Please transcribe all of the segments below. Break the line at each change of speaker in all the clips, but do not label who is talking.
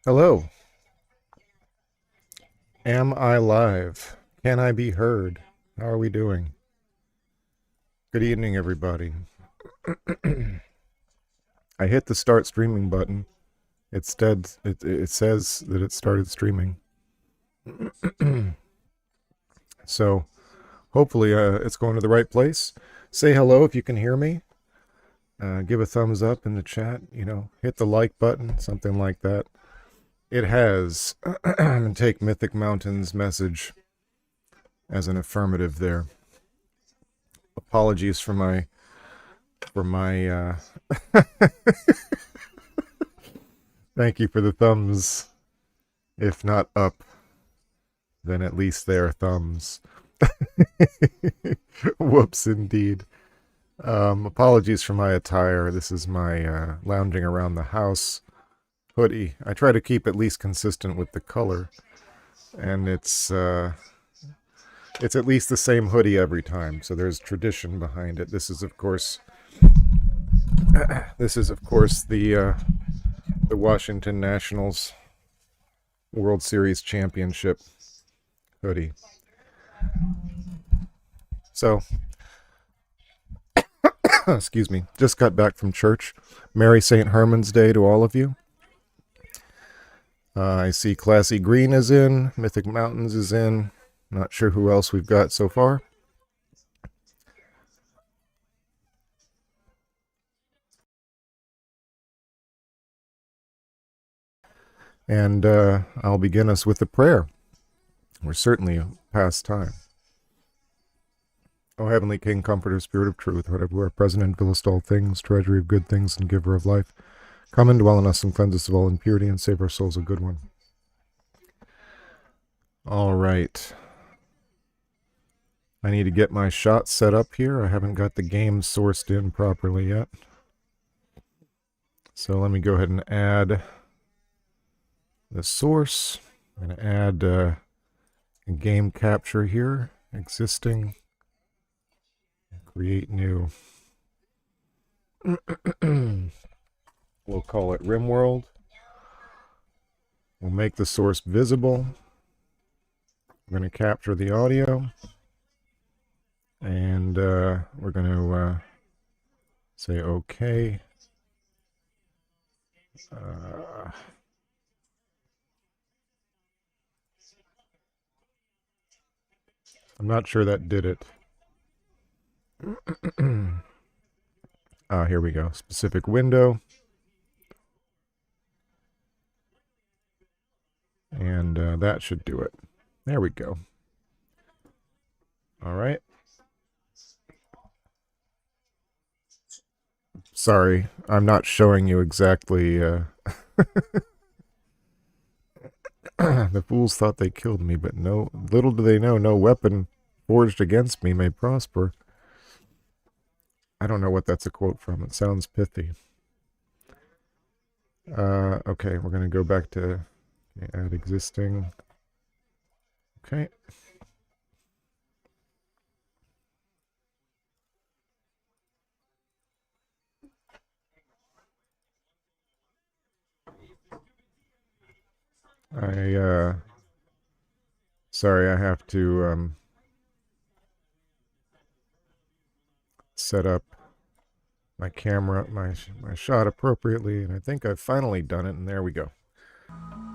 Hello. Am I live? Can I be heard? How are we doing? Good evening, everybody. I hit the start streaming button. It says that it started streaming. So hopefully it's going to the right place. Say hello if you can hear me. Give a thumbs up in the chat. Hit the like button, something like that. It has. And take Mythic Mountain's message as an affirmative there. Apologies for my thank you for the thumbs. If not up, then at least they are thumbs. Whoops, indeed. Apologies for my attire. This is my lounging around the house hoodie. I try to keep at least consistent with the color, and it's at least the same hoodie every time. So there's tradition behind it. This is of course the Washington Nationals World Series championship hoodie. So, excuse me, just got back from church. Merry St. Herman's Day to all of you. I see Classy Green is in, Mythic Mountains is in. Not sure who else we've got so far. And I'll begin us with a prayer. We're certainly past time. O Heavenly King, Comforter, Spirit of Truth, whatever you are, present and fillest all things, treasury of good things and giver of life, come and dwell in us and cleanse us of all impurity and save our souls a good one. All right. I need to get my shot set up here. I haven't got the game sourced in properly yet. So let me go ahead and add the source. I'm going to add a game capture here. Existing. Create new. We'll call it Rimworld. We'll make the source visible. I'm going to capture the audio. And we're going to say OK. I'm not sure that did it. Here we go. Specific window. And that should do it. There we go. All right. Sorry, I'm not showing you exactly. The fools thought they killed me, but no. Little do they know, no weapon forged against me may prosper. I don't know what that's a quote from. It sounds pithy. Okay, we're going to go back to add existing. Okay. Sorry, I have to set up my camera, my shot appropriately, and I think I've finally done it, and there we go.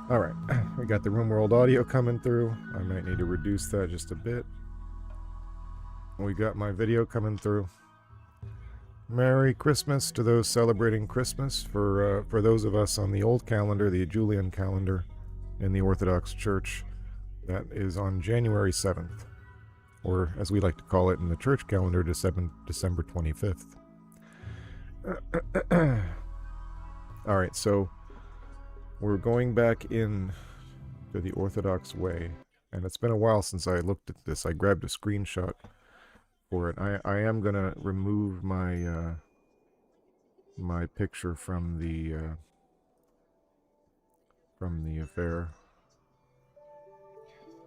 All right, we got the Rimworld audio coming through. I might need to reduce that just a bit. We got my video coming through. Merry Christmas to those celebrating Christmas. For those of us on the old calendar, the Julian calendar in the Orthodox Church, that is on January 7th, or as we like to call it in the church calendar, December 25th. All right, so we're going back in to the Orthodox Way, and it's been a while since I looked at this. I grabbed a screenshot for it. I am gonna remove my my picture from the affair,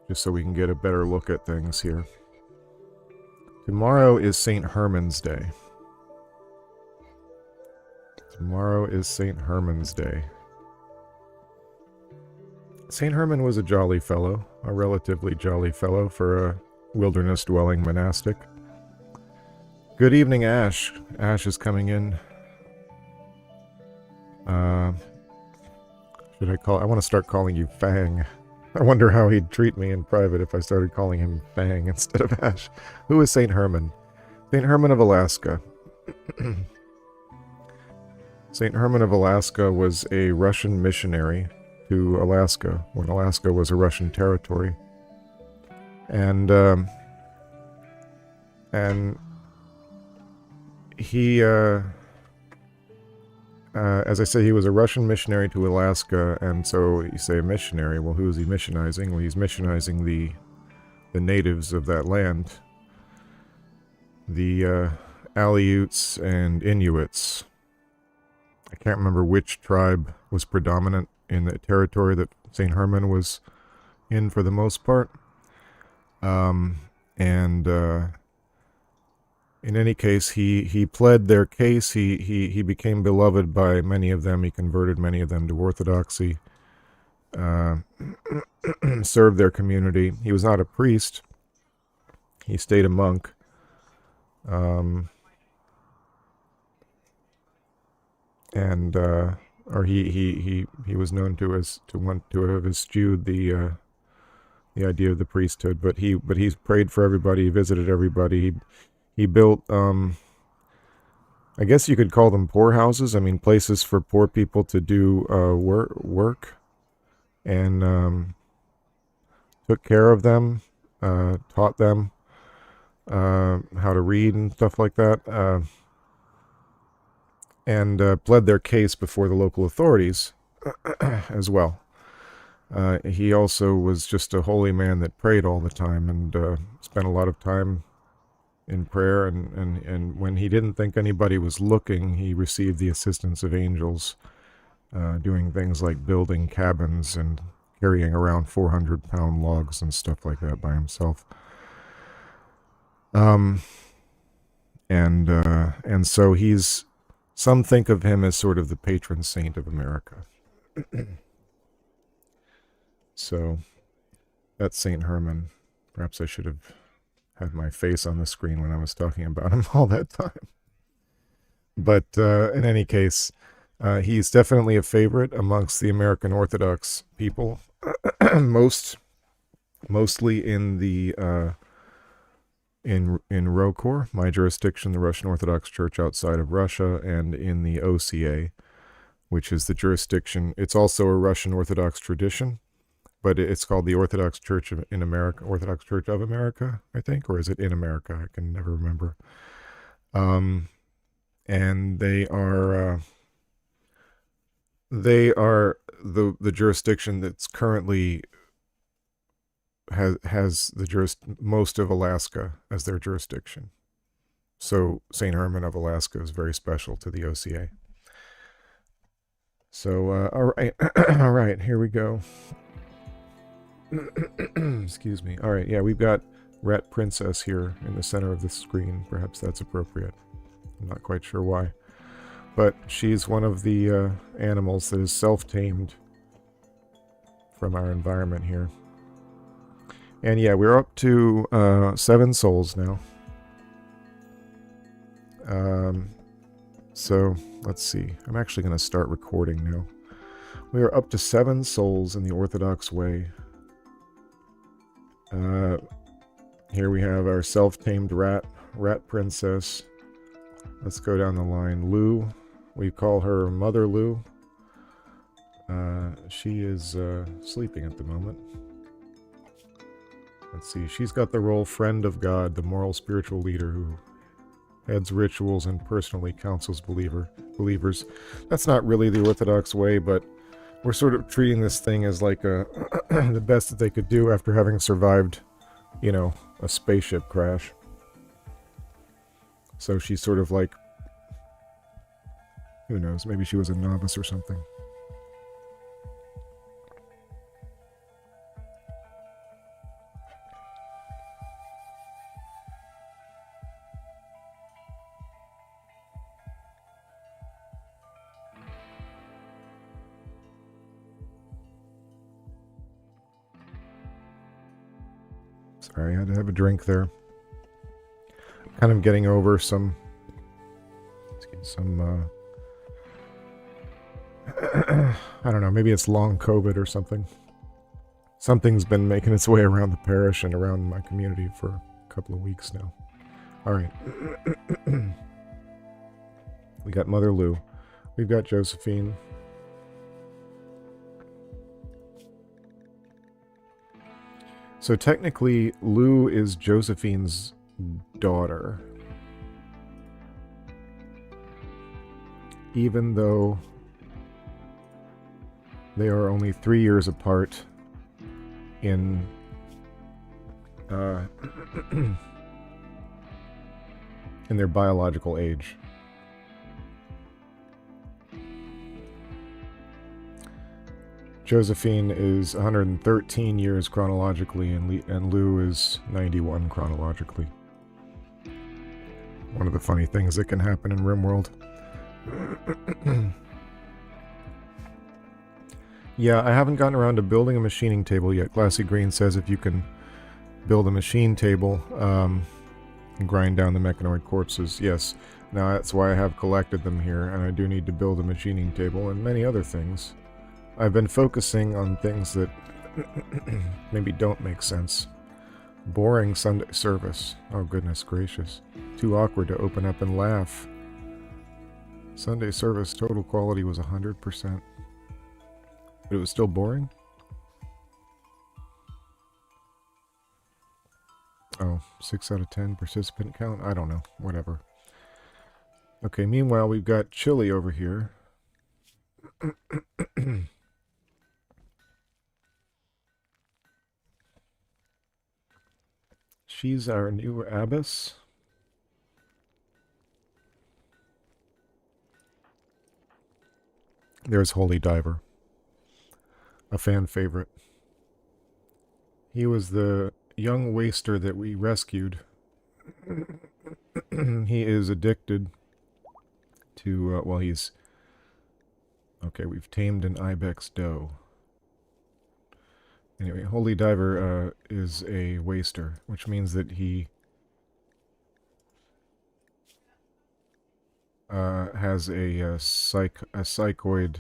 just so we can get a better look at things here. Tomorrow is St. Herman's Day. Tomorrow is St. Herman's Day. St. Herman was a jolly fellow, a relatively jolly fellow for a wilderness-dwelling monastic. Good evening, Ash. Ash is coming in. Should I call... I want to start calling you Fang. I wonder how he'd treat me in private if I started calling him Fang instead of Ash. Who is St. Herman? St. Herman of Alaska. St. Herman of Alaska was a Russian missionary to Alaska when Alaska was a Russian territory. And he, as I say, he was a Russian missionary to Alaska, and so you say a missionary. Well, who is he missionizing? Well, he's missionizing the natives of that land, the Aleuts and Inuits. I can't remember which tribe was predominant in the territory that St. Herman was in for the most part. In any case, he pled their case. He became beloved by many of them. He converted many of them to Orthodoxy. Served their community. He was not a priest. He stayed a monk. Or he was known to have eschewed the idea of the priesthood. But he's prayed for everybody. He visited everybody. He built, I guess you could call them poorhouses. I mean, places for poor people to do work, and took care of them, taught them how to read and stuff like that, and pled their case before the local authorities as well. He also was just a holy man that prayed all the time and spent a lot of time in prayer, and when he didn't think anybody was looking, he received the assistance of angels, doing things like building cabins and carrying around 400-pound logs and stuff like that by himself. And so some think of him as sort of the patron saint of America. So that's St. Herman. Perhaps I should have had my face on the screen when I was talking about him all that time. But in any case, he's definitely a favorite amongst the American Orthodox people, mostly in the in ROKOR, my jurisdiction, the Russian Orthodox Church outside of Russia, and in the OCA, which is the jurisdiction. It's also a Russian Orthodox tradition, but it's called the Orthodox Church in America, Orthodox Church of America, I think, or is it in America? I can never remember. And they are the jurisdiction that's currently has most of Alaska as their jurisdiction. So St. Herman of Alaska is very special to the OCA. So all right, all right, here we go. Excuse me. All right, yeah, we've got Rat Princess here in the center of the screen. Perhaps that's appropriate. I'm not quite sure why. But she's one of the animals that is self-tamed from our environment here. And yeah, we're up to 7 souls now. So, let's see. I'm actually going to start recording now. We are up to 7 souls in the Orthodox Way. Here we have our self-tamed rat princess. Let's go down the line. Lou, we call her Mother Lou. She is sleeping at the moment. Let's see, she's got the role Friend of God, the moral spiritual leader who heads rituals and personally counsels believers. That's not really the Orthodox way, but we're sort of treating this thing as like the best that they could do after having survived, you know, a spaceship crash. So she's sort of like, who knows, maybe she was a novice or something. Sorry, I had to have a drink there. Kind of getting over some I don't know, maybe it's long COVID or something. Something's been making its way around the parish and around my community for a couple of weeks now. All right. We got Mother Lou. We've got Josephine. So technically, Lou is Josephine's daughter. Even though they are only 3 years apart in in their biological age. Josephine is 113 years chronologically, and Lou is 91 chronologically. One of the funny things that can happen in Rimworld. Yeah, I haven't gotten around to building a machining table yet. Glassy Green says if you can build a machine table and grind down the mechanoid corpses. Yes, now that's why I have collected them here, and I do need to build a machining table and many other things. I've been focusing on things that maybe don't make sense. Boring Sunday service. Oh, goodness gracious. Too awkward to open up and laugh. Sunday service total quality was 100%. But it was still boring? Oh, 6 out of 10 participant count? I don't know. Whatever. Okay, meanwhile, we've got Chili over here. She's our new abbess. There's Holy Diver, a fan favorite. He was the young waster that we rescued. He is addicted to, well, he's... Okay, we've tamed an ibex doe. Anyway, Holy Diver is a waster, which means that he has a psychoid,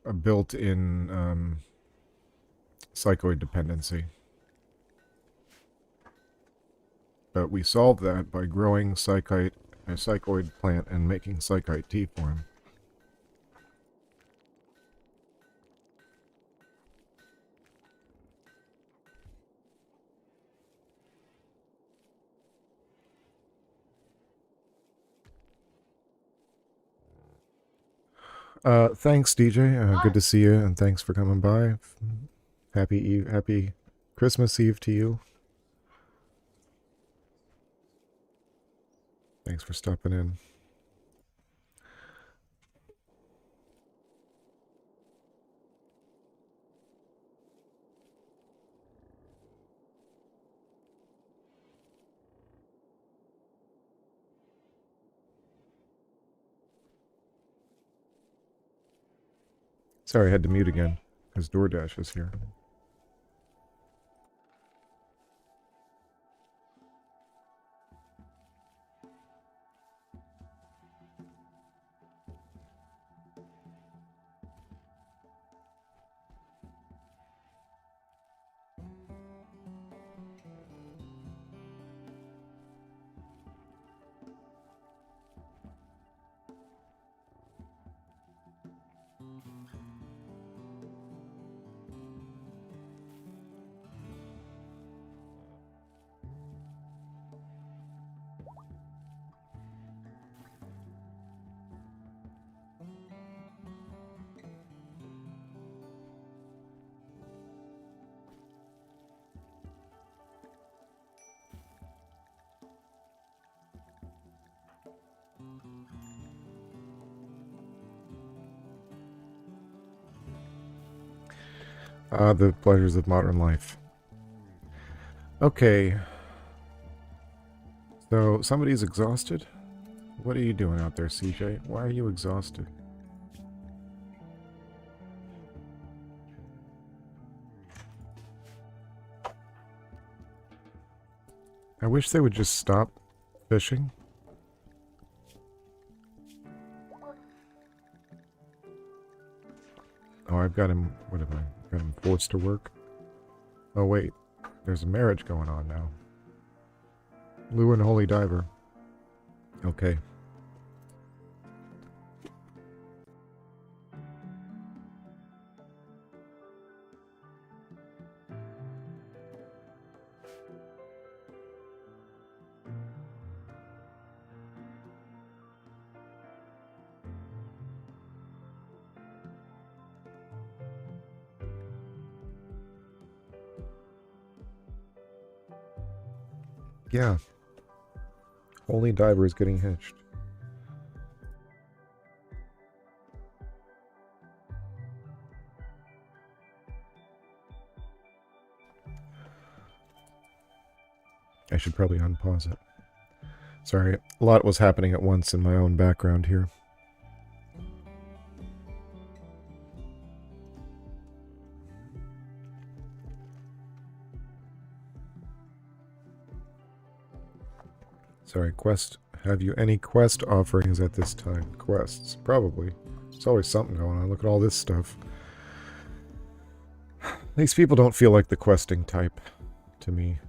a built-in psychoid dependency. But we solved that by growing a psychoid plant and making psychite tea for him. Thanks, DJ. Good to see you, and thanks for coming by. Happy Christmas Eve to you. Thanks for stopping in. Sorry, I had to mute again, because DoorDash is here. The pleasures of modern life. Okay. So, somebody's exhausted? What are you doing out there, CJ? Why are you exhausted? I wish they would just stop fishing. Oh, I've got him... What have I got him forced to work? Oh, wait. There's a marriage going on now. Lou and Holy Diver. Okay. Yeah. Holy Diver is getting hitched. I should probably unpause it. Sorry, a lot was happening at once in my own background here. Sorry, quest. Have you any quest offerings at this time? Quests. Probably. There's always something going on. Look at all this stuff. These people don't feel like the questing type to me.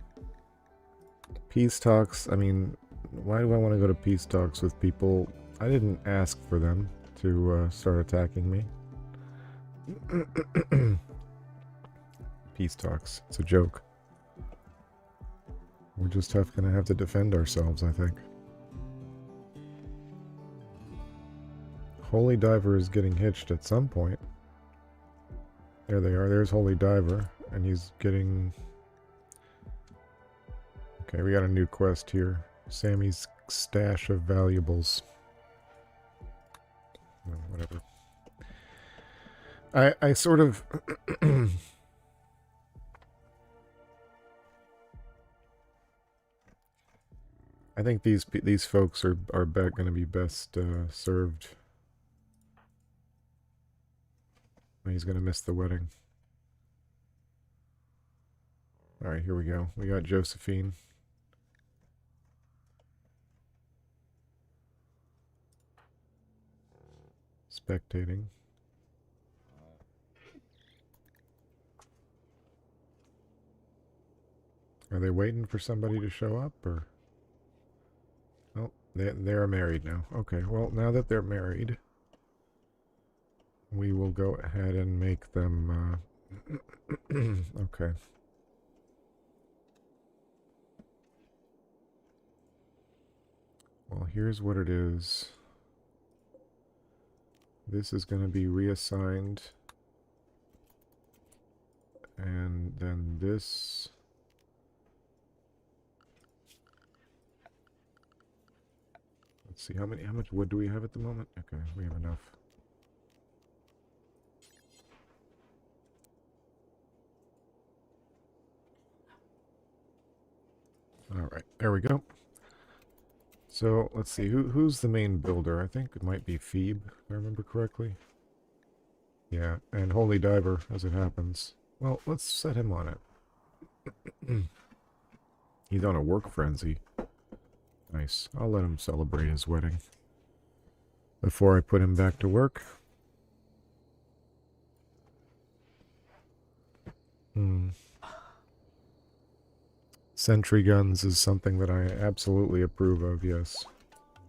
Peace talks. I mean, why do I want to go to peace talks with people? I didn't ask for them to start attacking me. Peace talks. It's a joke. We're just gonna have to defend ourselves, I think. Holy Diver is getting hitched at some point. There they are. There's Holy Diver. And he's getting... Okay, we got a new quest here. Sammy's stash of valuables. Oh, whatever. I sort of... I think these folks are going to be best served. He's going to miss the wedding. All right, here we go. We got Josephine. Spectating. Are they waiting for somebody to show up, or? Oh, they're married now. Okay, well, now that they're married, we will go ahead and make them, okay. Well, here's what it is. This is going to be reassigned. And then this... Let's see, how much wood do we have at the moment? Okay, we have enough. Alright, there we go. So, let's see, who's the main builder? I think it might be Phoebe, if I remember correctly. Yeah, and Holy Diver, as it happens. Well, let's set him on it. He's on a work frenzy. Nice. I'll let him celebrate his wedding before I put him back to work. Sentry guns is something that I absolutely approve of, yes.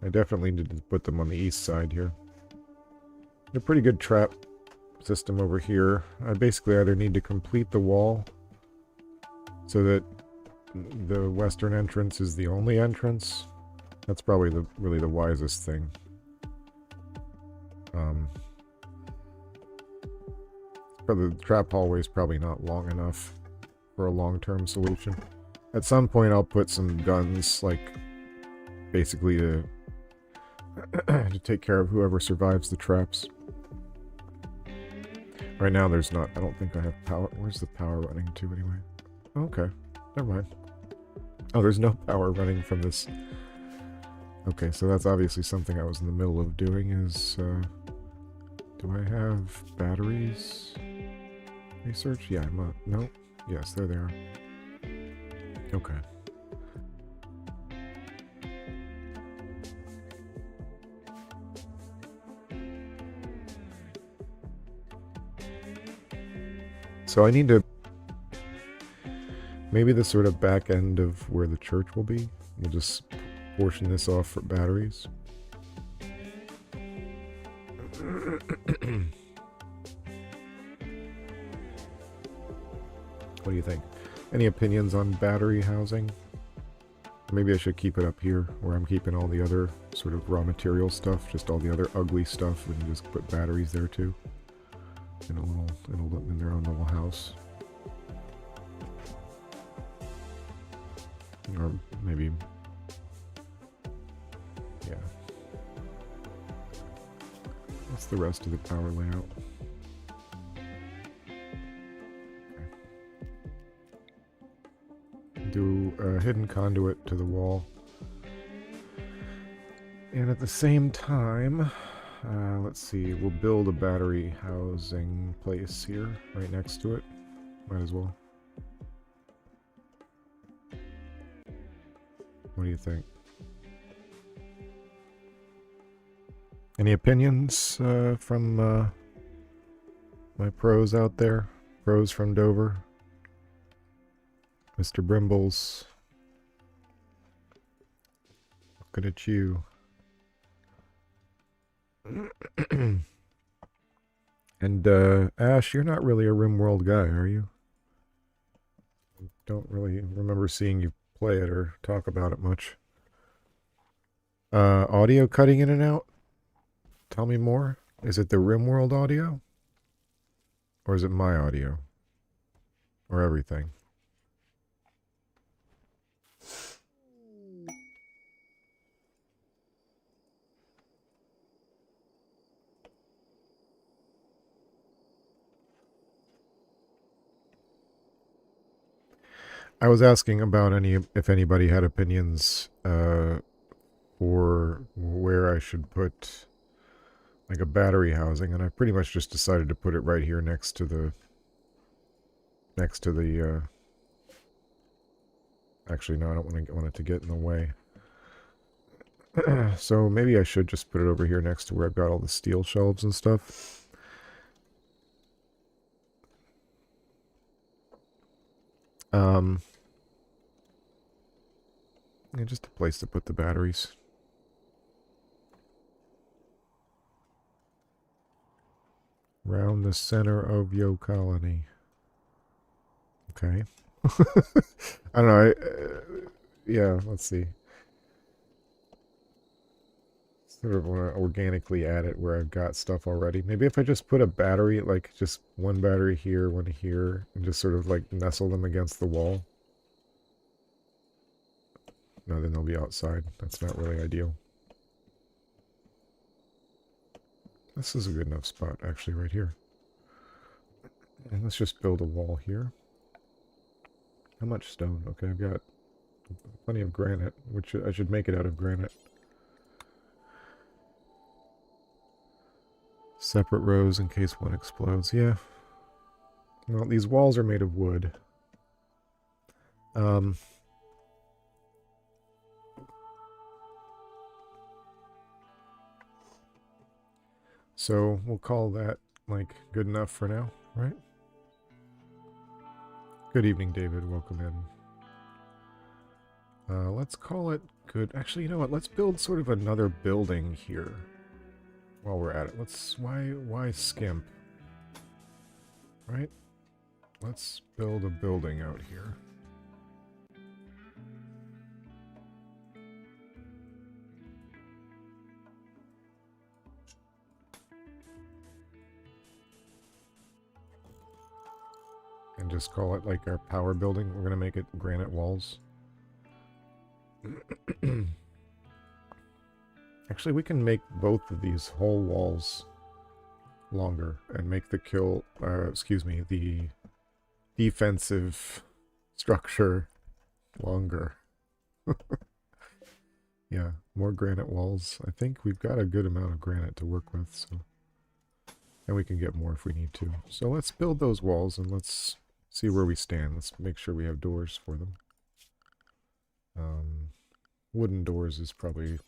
I definitely need to put them on the east side here. A pretty good trap system over here. I basically either need to complete the wall so that the western entrance is the only entrance. That's probably really the wisest thing. But the trap hallway is probably not long enough for a long-term solution. At some point I'll put some guns, like, basically to take care of whoever survives the traps. Right now there's not, I don't think I have power. Where's the power running to anyway? Okay, never mind. Oh, there's no power running from this. Okay, so that's obviously something I was in the middle of doing is, do I have batteries? Research? Yeah, no? Yes, there they are. Okay. So I need to... Maybe the sort of back end of where the church will be. We'll just portion this off for batteries. What do you think? Any opinions on battery housing? Maybe I should keep it up here where I'm keeping all the other sort of raw material stuff, just all the other ugly stuff, and just put batteries there too. In their own little house. Or maybe, yeah. What's the rest of the power layout? Do a hidden conduit to the wall. And at the same time, let's see, we'll build a battery housing place here, right next to it. Might as well. What do you think? Any opinions from my pros out there? Pros from Dover? Mr. Brimbles. Looking at you. And Ash, you're not really a Rimworld guy, are you? I don't really remember seeing you play it or talk about it much. Audio cutting in and out? Tell me more. Is it the Rimworld audio? Or is it my audio? Or everything? I was asking about if anybody had opinions for where I should put like a battery housing, and I pretty much just decided to put it right here next to the actually no, I don't want it to get in the way. So maybe I should just put it over here next to where I've got all the steel shelves and stuff. Yeah, just a place to put the batteries. Round the center of Yo Colony. Okay. I don't know. Yeah, let's see. Sort of want to organically add it where I've got stuff already. Maybe if I just put a battery, like just one battery here, one here, and just sort of like nestle them against the wall. No, then they'll be outside. That's not really ideal. This is a good enough spot, actually, right here. And let's just build a wall here. How much stone? Okay, I've got plenty of granite, which I should make it out of granite. Separate rows in case one explodes. Yeah. Well, these walls are made of wood. So we'll call that, like, good enough for now, right? Good evening, David. Welcome in. Let's call it good. Actually, you know what? Let's build sort of another building here while we're at it. Why skimp? Right? Let's build a building out here. And just call it like our power building. We're going to make it granite walls. Actually, we can make both of these whole walls longer and make the the defensive structure longer. Yeah, more granite walls. I think we've got a good amount of granite to work with, so... And we can get more if we need to. So let's build those walls and let's see where we stand. Let's make sure we have doors for them. Wooden doors is probably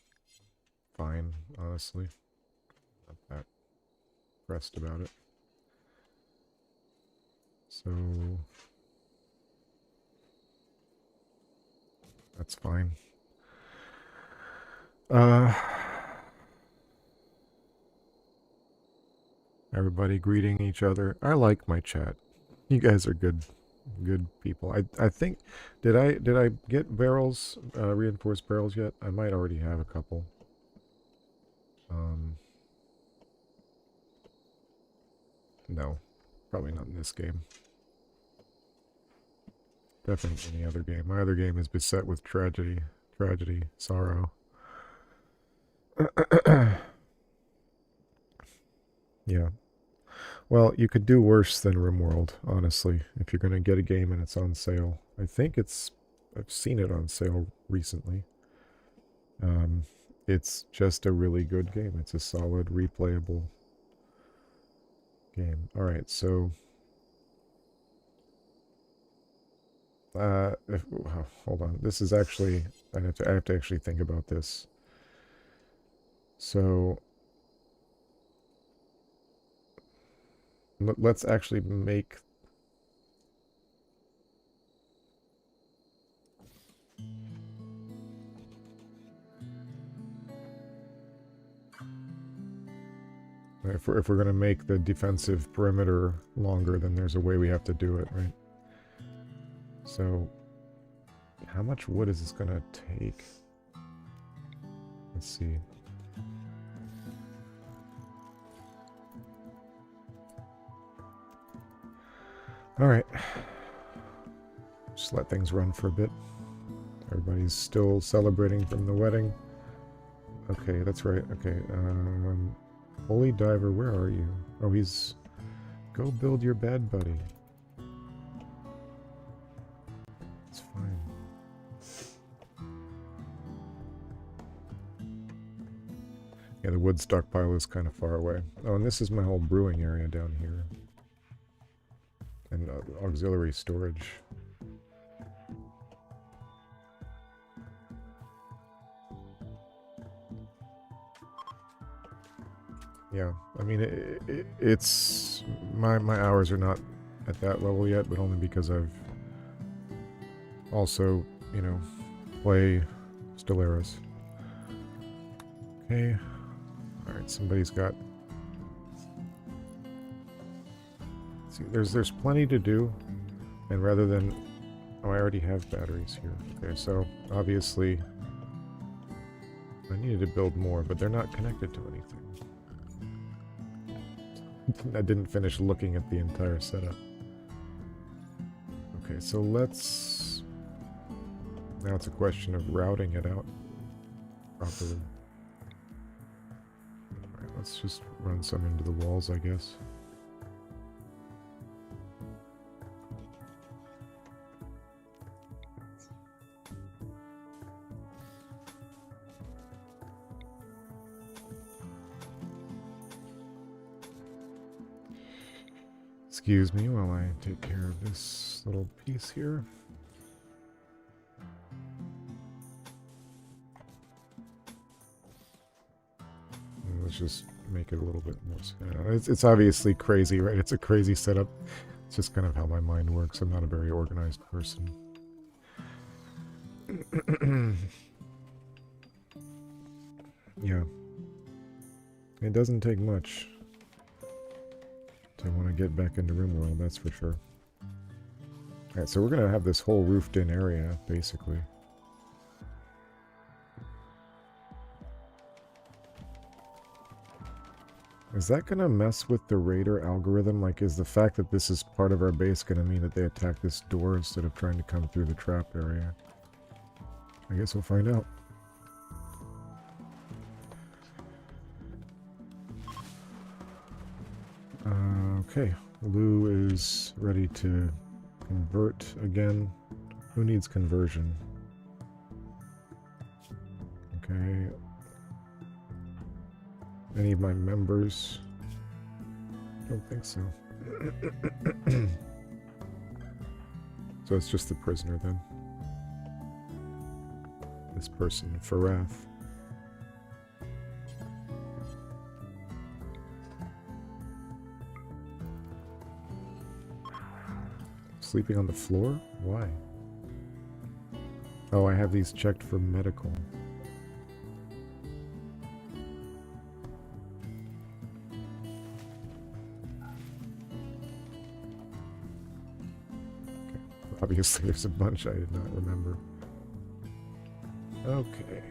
fine, honestly. Not that pressed about it. So that's fine. Everybody greeting each other. I like my chat. You guys are good people. I think did I get barrels, reinforced barrels yet? I might already have a couple. No, probably not in this game. Definitely in the other game. My other game is beset with tragedy, sorrow. Yeah. Well, you could do worse than Rimworld, honestly, if you're going to get a game and it's on sale. I think I've seen it on sale recently. It's just a really good game. It's a solid, replayable game. All right, so hold on. This is actually I have to actually think about this. So let's actually make if we're going to make the defensive perimeter longer, then there's a way we have to do it, right? So how much wood is this going to take? Let's see. All right. Just let things run for a bit. Everybody's still celebrating from the wedding. Okay, that's right. Okay. Holy Diver, where are you? Oh, he's... Go build your bed, buddy. It's fine. Yeah, the wood stockpile is kind of far away. Oh, and this is my whole brewing area down here. And auxiliary storage. Yeah, I mean, it's... My hours are not at that level yet, but only because I've also, you know, play Stellaris. Okay. Alright, somebody's got... See, there's plenty to do, and rather than... Oh, I already have batteries here. Okay, so, obviously... I needed to build more, but they're not connected to anything. I didn't finish looking at the entire setup. Okay, so let's... Now it's a question of routing it out properly. Alright, let's just run some into the walls, I guess. Excuse me while I take care of this little piece here. Let's just make it a little bit more... It's obviously crazy, right? It's a crazy setup. It's just kind of how my mind works. I'm not a very organized person. Yeah. It doesn't take much to want to get back into Rimworld, that's for sure. Alright, so we're going to have this whole roofed-in area, basically. Is that going to mess with the raider algorithm? Like, is the fact that this is part of our base going to mean that they attack this door instead of trying to come through the trap area? I guess we'll find out. Okay, Lou is ready to convert again. Who needs conversion? Okay. Any of my members? Don't think so. So it's just the prisoner then. This person, Farath. sleeping on the floor? Why? Oh, I have these checked for medical. Okay. Obviously, there's a bunch I did not remember. Okay.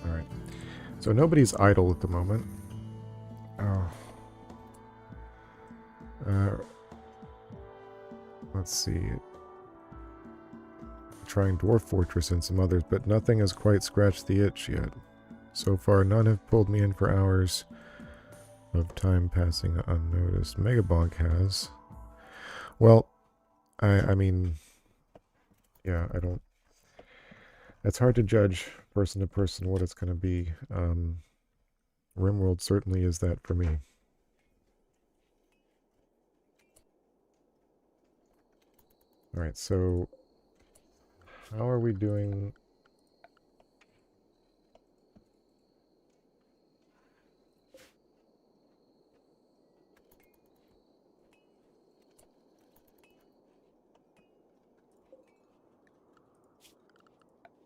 Alright. So nobody's idle at the moment. Oh. Let's see. Trying Dwarf Fortress and some others, but nothing has quite scratched the itch yet. So far, none have pulled me in for hours of time passing unnoticed. Megabonk has. Well, I mean, yeah, I don't... It's hard to judge person to person what it's going to be. Rimworld certainly is that for me. Alright, so how are we doing?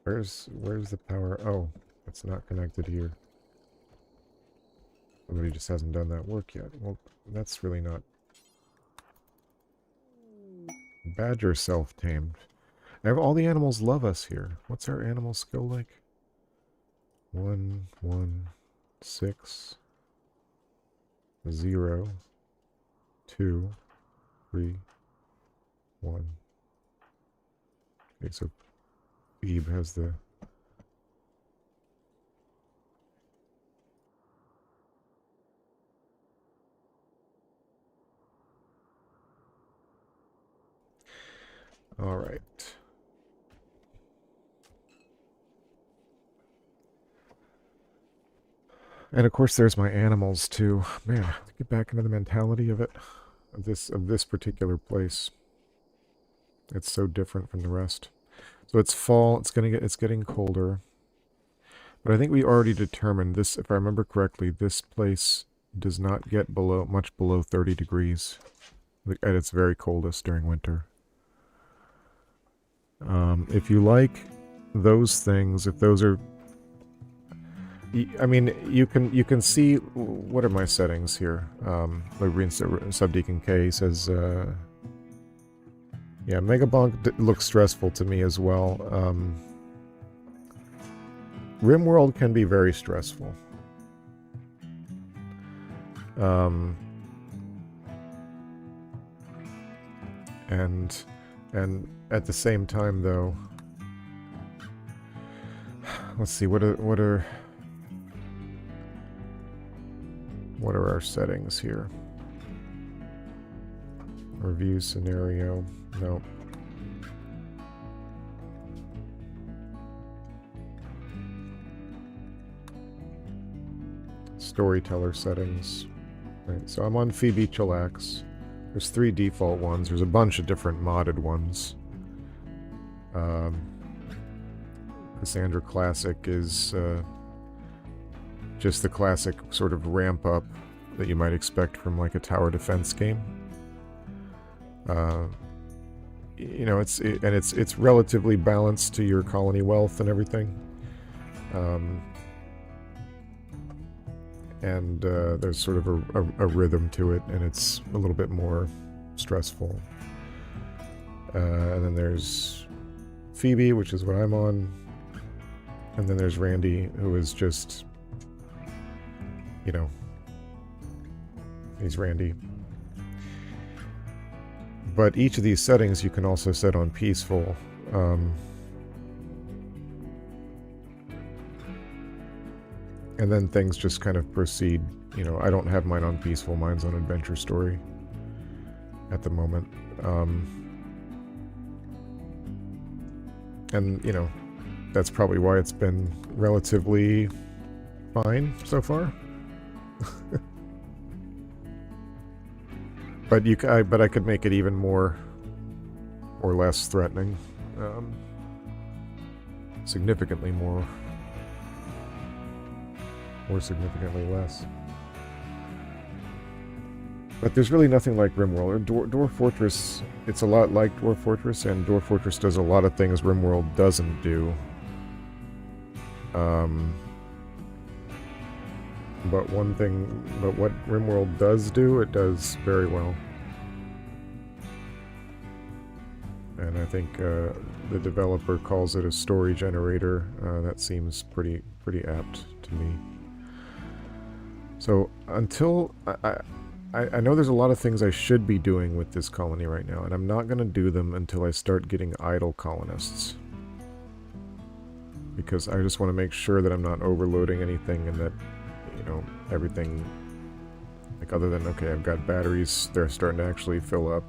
Where's the power? Oh, it's not connected here. Somebody just hasn't done that work yet. Well, that's really not... Badger self-tamed. All the animals love us here. What's our animal skill like? 1, 1, 6, 0, 2, 3, 1. Okay, so Beeb has the... All right. And of course there's my animals too. Man, to get back into the mentality of it, of this particular place. It's so different from the rest. So it's fall, it's getting colder. But I think we already determined this, if I remember correctly, this place does not get much below 30 degrees at its very coldest during winter. If you like those things, if those are... I mean, you can see... What are my settings here? Subdeacon K says... yeah, Megabonk looks stressful to me as well. Rimworld can be very stressful. And at the same time, though, let's see, what are our settings here? Review scenario. No. Storyteller settings. Right, so I'm on Phoebe Chillax. There's 3 default ones. There's a bunch of different modded ones. Cassandra Classic is just the classic sort of ramp up that you might expect from like a tower defense game. You know, it's relatively balanced to your colony wealth and everything. And there's sort of a rhythm to it, and it's a little bit more stressful. And then there's Phoebe, which is what I'm on. And then there's Randy, who is just, you know, he's Randy. But each of these settings you can also set on peaceful. And then things just kind of proceed. You know, I don't have mine on peaceful, mine's on adventure story at the moment. And, you know, that's probably why it's been relatively fine so far. But I could make it even more or less threatening. Significantly more. Or significantly less. But there's really nothing like Rimworld. Dwarf Fortress, it's a lot like Dwarf Fortress, and Dwarf Fortress does a lot of things Rimworld doesn't do. But what Rimworld does do, it does very well. And I think the developer calls it a story generator. That seems pretty apt to me. So until I know there's a lot of things I should be doing with this colony right now, and I'm not going to do them until I start getting idle colonists. Because I just want to make sure that I'm not overloading anything and that, you know, everything, like other than, okay, I've got batteries, they're starting to actually fill up.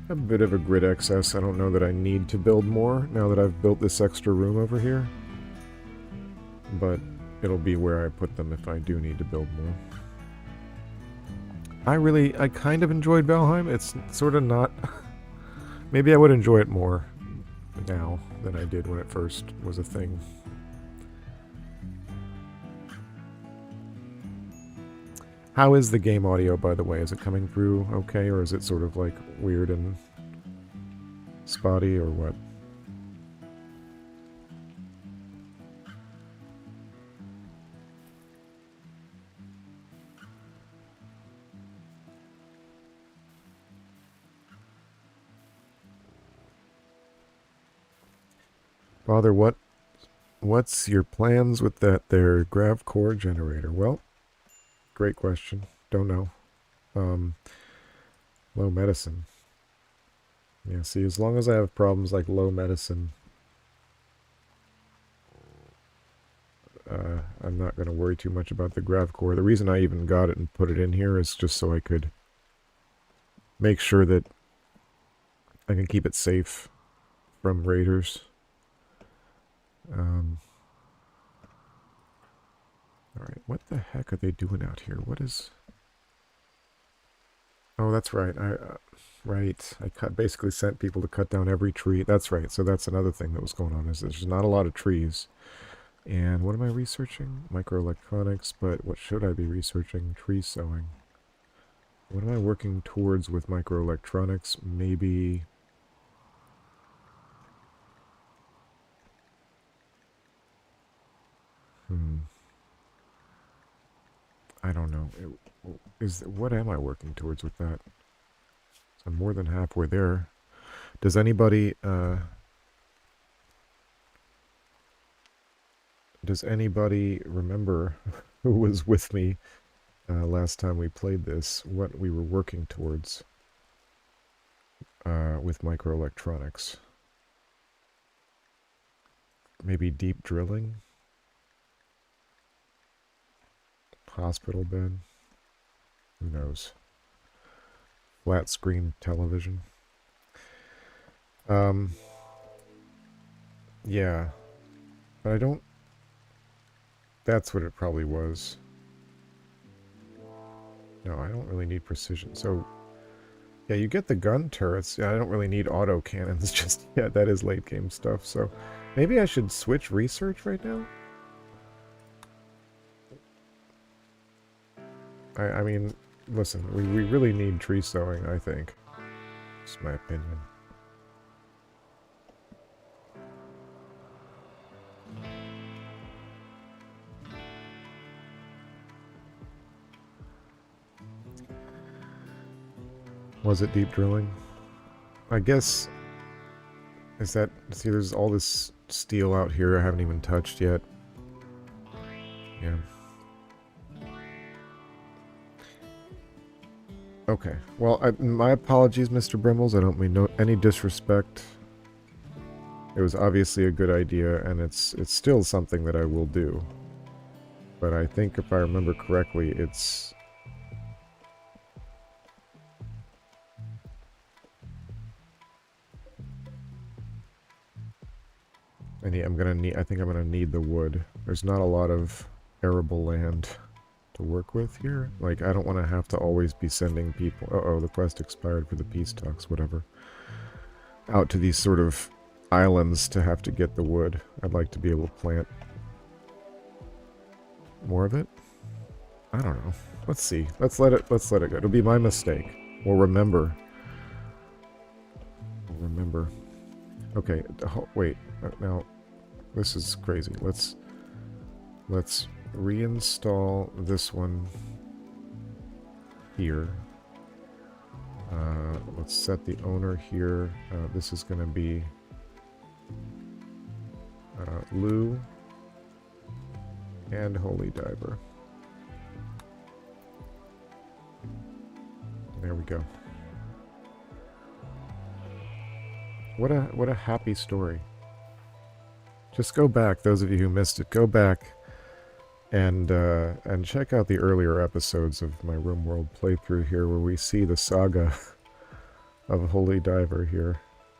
A bit of a grid excess. I don't know that I need to build more now that I've built this extra room over here. But it'll be where I put them if I do need to build more. I kind of enjoyed Valheim. It's sort of not... Maybe I would enjoy it more now than I did when it first was a thing. How is the game audio, by the way? Is it coming through okay, or is it sort of like weird and spotty, or what? Father, what's your plans with that there grav core generator? Well, great question. Don't know. Low medicine. Yeah, see, as long as I have problems like low medicine, I'm not going to worry too much about the grav core. The reason I even got it and put it in here is just so I could make sure that I can keep it safe from raiders. Alright, what the heck are they doing out here? What is... Oh, that's right. Right. I basically sent people to cut down every tree. That's right. So that's another thing that was going on, is there's not a lot of trees. And what am I researching? Microelectronics, but what should I be researching? Tree sowing. What am I working towards with microelectronics? Maybe... I don't know. What am I working towards with that? So I'm more than halfway there. Does anybody remember who was with me last time we played this? What we were working towards with microelectronics? Maybe deep drilling? Hospital bed? Who knows? Flat screen television. Yeah. But I don't... That's what it probably was. No, I don't really need precision. So, yeah, you get the gun turrets. Yeah, I don't really need auto cannons just yet. That is late game stuff. So, maybe I should switch research right now? I mean, listen, we really need tree sowing, I think. Just my opinion. Was it deep drilling? I guess... Is that... See, there's all this steel out here I haven't even touched yet. Yeah. Okay. Well, my apologies, Mr. Brimbles. I don't mean any disrespect. It was obviously a good idea, and it's still something that I will do. But I think if I remember correctly, it's... I think I'm gonna need the wood. There's not a lot of arable land to work with here. Like, I don't want to have to always be sending people... Uh-oh, the quest expired for the peace talks, whatever. out to these sort of islands to have to get the wood. I'd like to be able to plant more of it. I don't know. Let's see. Let's let it go. It'll be my mistake. We'll remember. We'll remember. Okay, wait. Now, this is crazy. Let's reinstall this one here. Let's set the owner here. This is going to be Lou and Holy Diver. There we go. What a happy story. Just go back, those of you who missed it, go back and check out the earlier episodes of my Rimworld playthrough here, where we see the saga of Holy Diver here,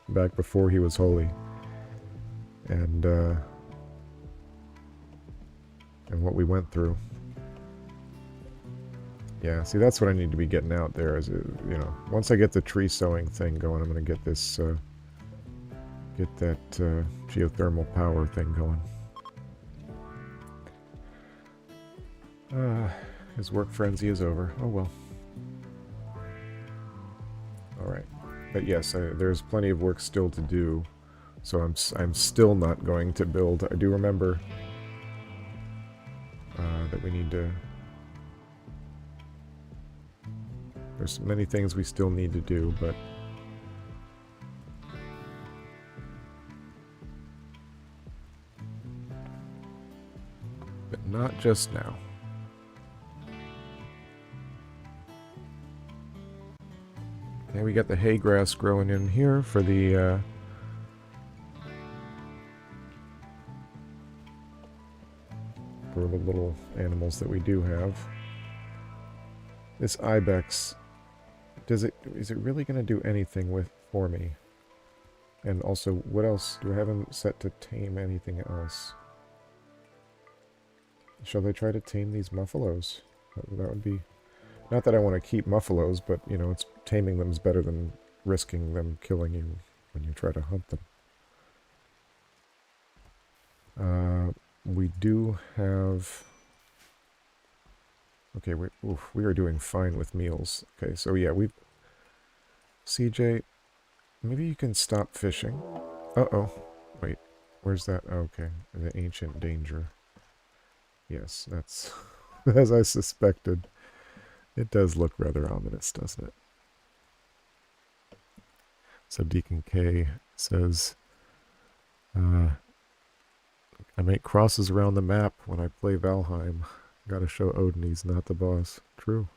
back before he was holy, and what we went through. Yeah, see, that's what I need to be getting out there. Is, you know, once I get the tree sowing thing going, I'm going to get this, get that geothermal power thing going. His work frenzy is over. Oh well. Alright. But yes, there's plenty of work still to do. So I'm still not going to build. I do remember that we need to... There's many things we still need to do, but... But not just now. Okay, we got the hay grass growing in here for the little animals that we do have. This ibex, is it really going to do anything for me? And also, what else? Do I have him set to tame anything else? Shall I try to tame these muffalos? That would be... Not that I want to keep muffalos, but, you know, it's taming them is better than risking them killing you when you try to hunt them. We do have... Okay, we are doing fine with meals. Okay, so yeah, we've... CJ, maybe you can stop fishing. Uh-oh. Wait, where's that? Oh, okay, the ancient danger. Yes, that's... as I suspected. It does look rather ominous, doesn't it? Subdeacon K says, I make crosses around the map when I play Valheim. Gotta show Odin he's not the boss. True.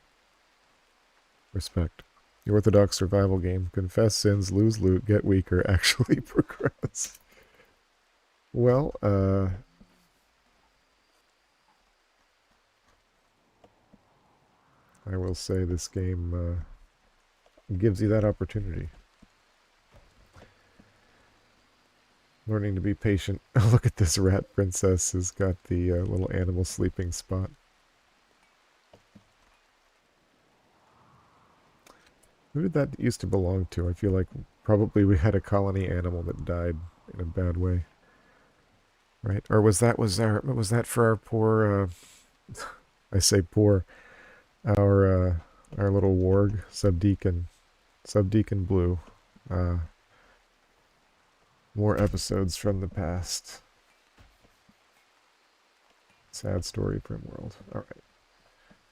Respect. The Orthodox survival game. Confess sins, lose loot, get weaker, actually progress. Well, I will say this game gives you that opportunity. Learning to be patient. Look at this rat princess has got the little animal sleeping spot. Who did that used to belong to? I feel like probably we had a colony animal that died in a bad way. Right? Or was that for our poor I say poor, our little warg, Subdeacon Blue. More episodes from the past. Sad story, Rimworld. Alright.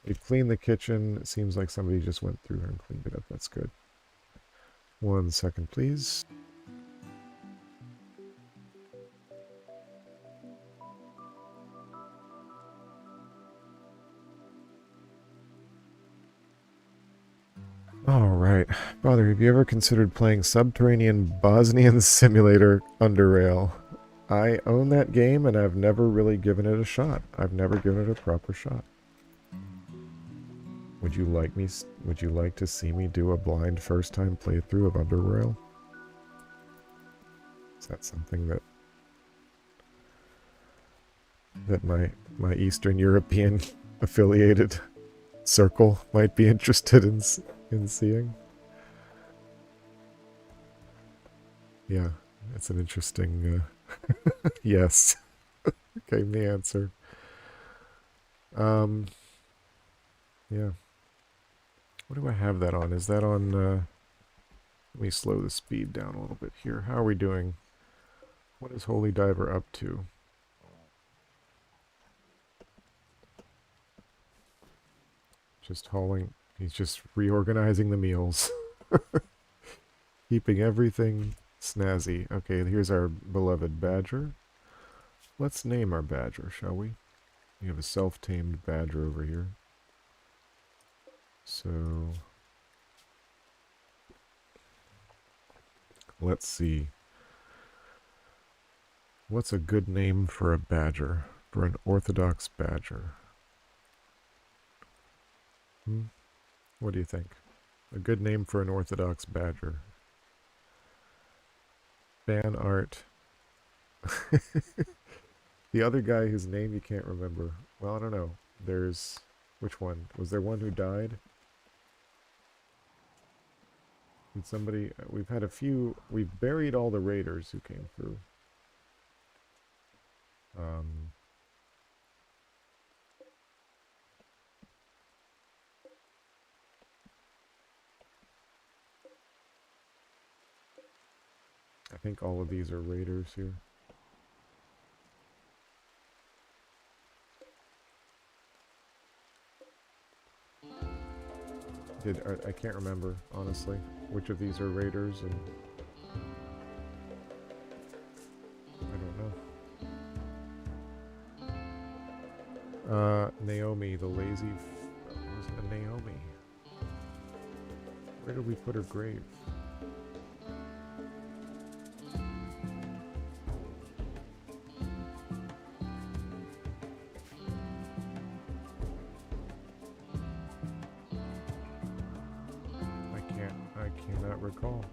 We've cleaned the kitchen. It seems like somebody just went through here and cleaned it up. That's good. 1 second, please. Alright. Brother, have you ever considered playing Subterranean Bosnian Simulator Underrail? I own that game and I've never really given it a shot. I've never given it a proper shot. Would you like to see me do a blind first-time playthrough of Underrail? Is that something that my Eastern European affiliated circle might be interested in seeing? Yeah, it's an interesting. Yes, came the answer. Um, yeah. What do I have that on? Is that on? Let me slow the speed down a little bit here. How are we doing? What is Holy Diver up to? Just hauling. He's just reorganizing the meals, keeping everything snazzy. Okay, here's our beloved badger. Let's name our badger, shall we? We have a self-tamed badger over here. So let's see. What's a good name for a badger? For an Orthodox badger? What do you think? A good name for an Orthodox badger? Fan art. The other guy whose name you can't remember. Well, I don't know. There's... Which one? Was there one who died? Did somebody... We've had a few... We've buried all the raiders who came through. I think all of these are raiders here. I can't remember, honestly, which of these are raiders, and I don't know. Naomi, the lazy... Who's Naomi? Where did we put her grave? I cannot recall.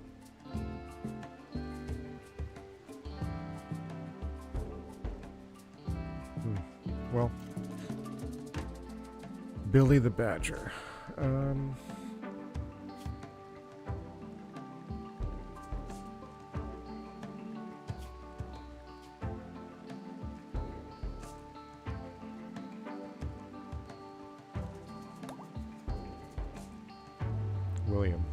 Well, Billy the Badger. William.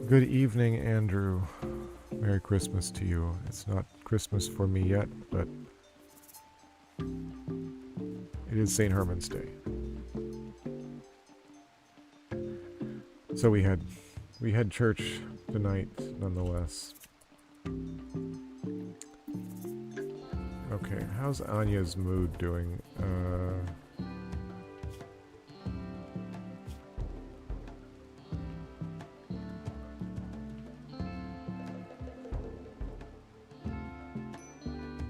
Good evening, Andrew. Merry Christmas to you. It's not Christmas for me yet, but it is St. Herman's Day. So we had church tonight, nonetheless. Okay, how's Anya's mood doing?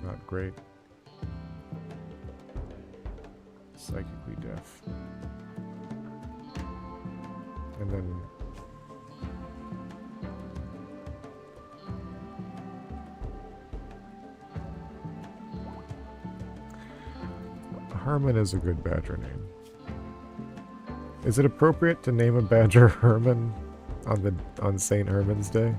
Not great. Psychically deaf. And then Herman is a good badger name. Is it appropriate to name a badger Herman on St. Herman's Day?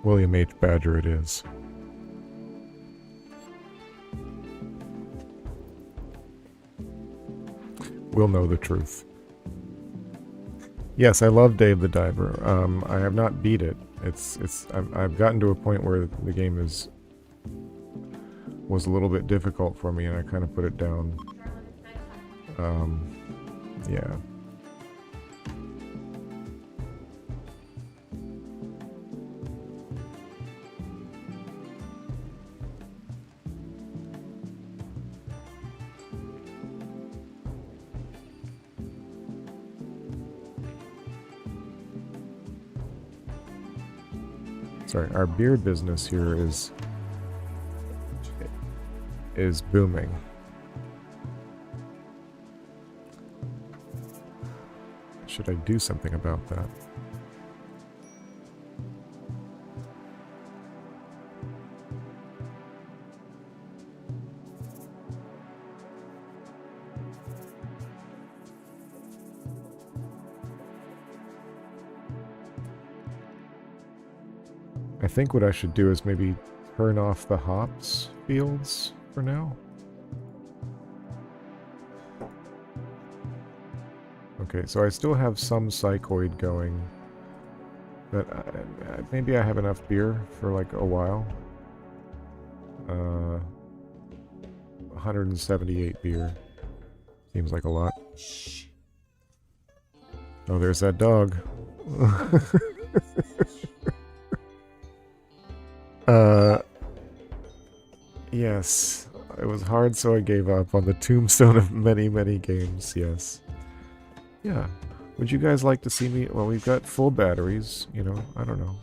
William H. Badger it is. We'll know the truth. Yes, I love Dave the Diver. I have not beat it. I've gotten to a point where the game was a little bit difficult for me, and I kind of put it down. Yeah. Sorry, our beer business here is booming. should I do something about that? I think what I should do is maybe turn off the hops fields for now. Okay, so I still have some psychoid going, but maybe I have enough beer for like a while. 178 beer. Seems like a lot. Oh, there's that dog. Yes. It was hard, so I gave up on the tombstone of many, many games, yes. Yeah. Would you guys like to see me? Well, we've got full batteries, you know, I don't know.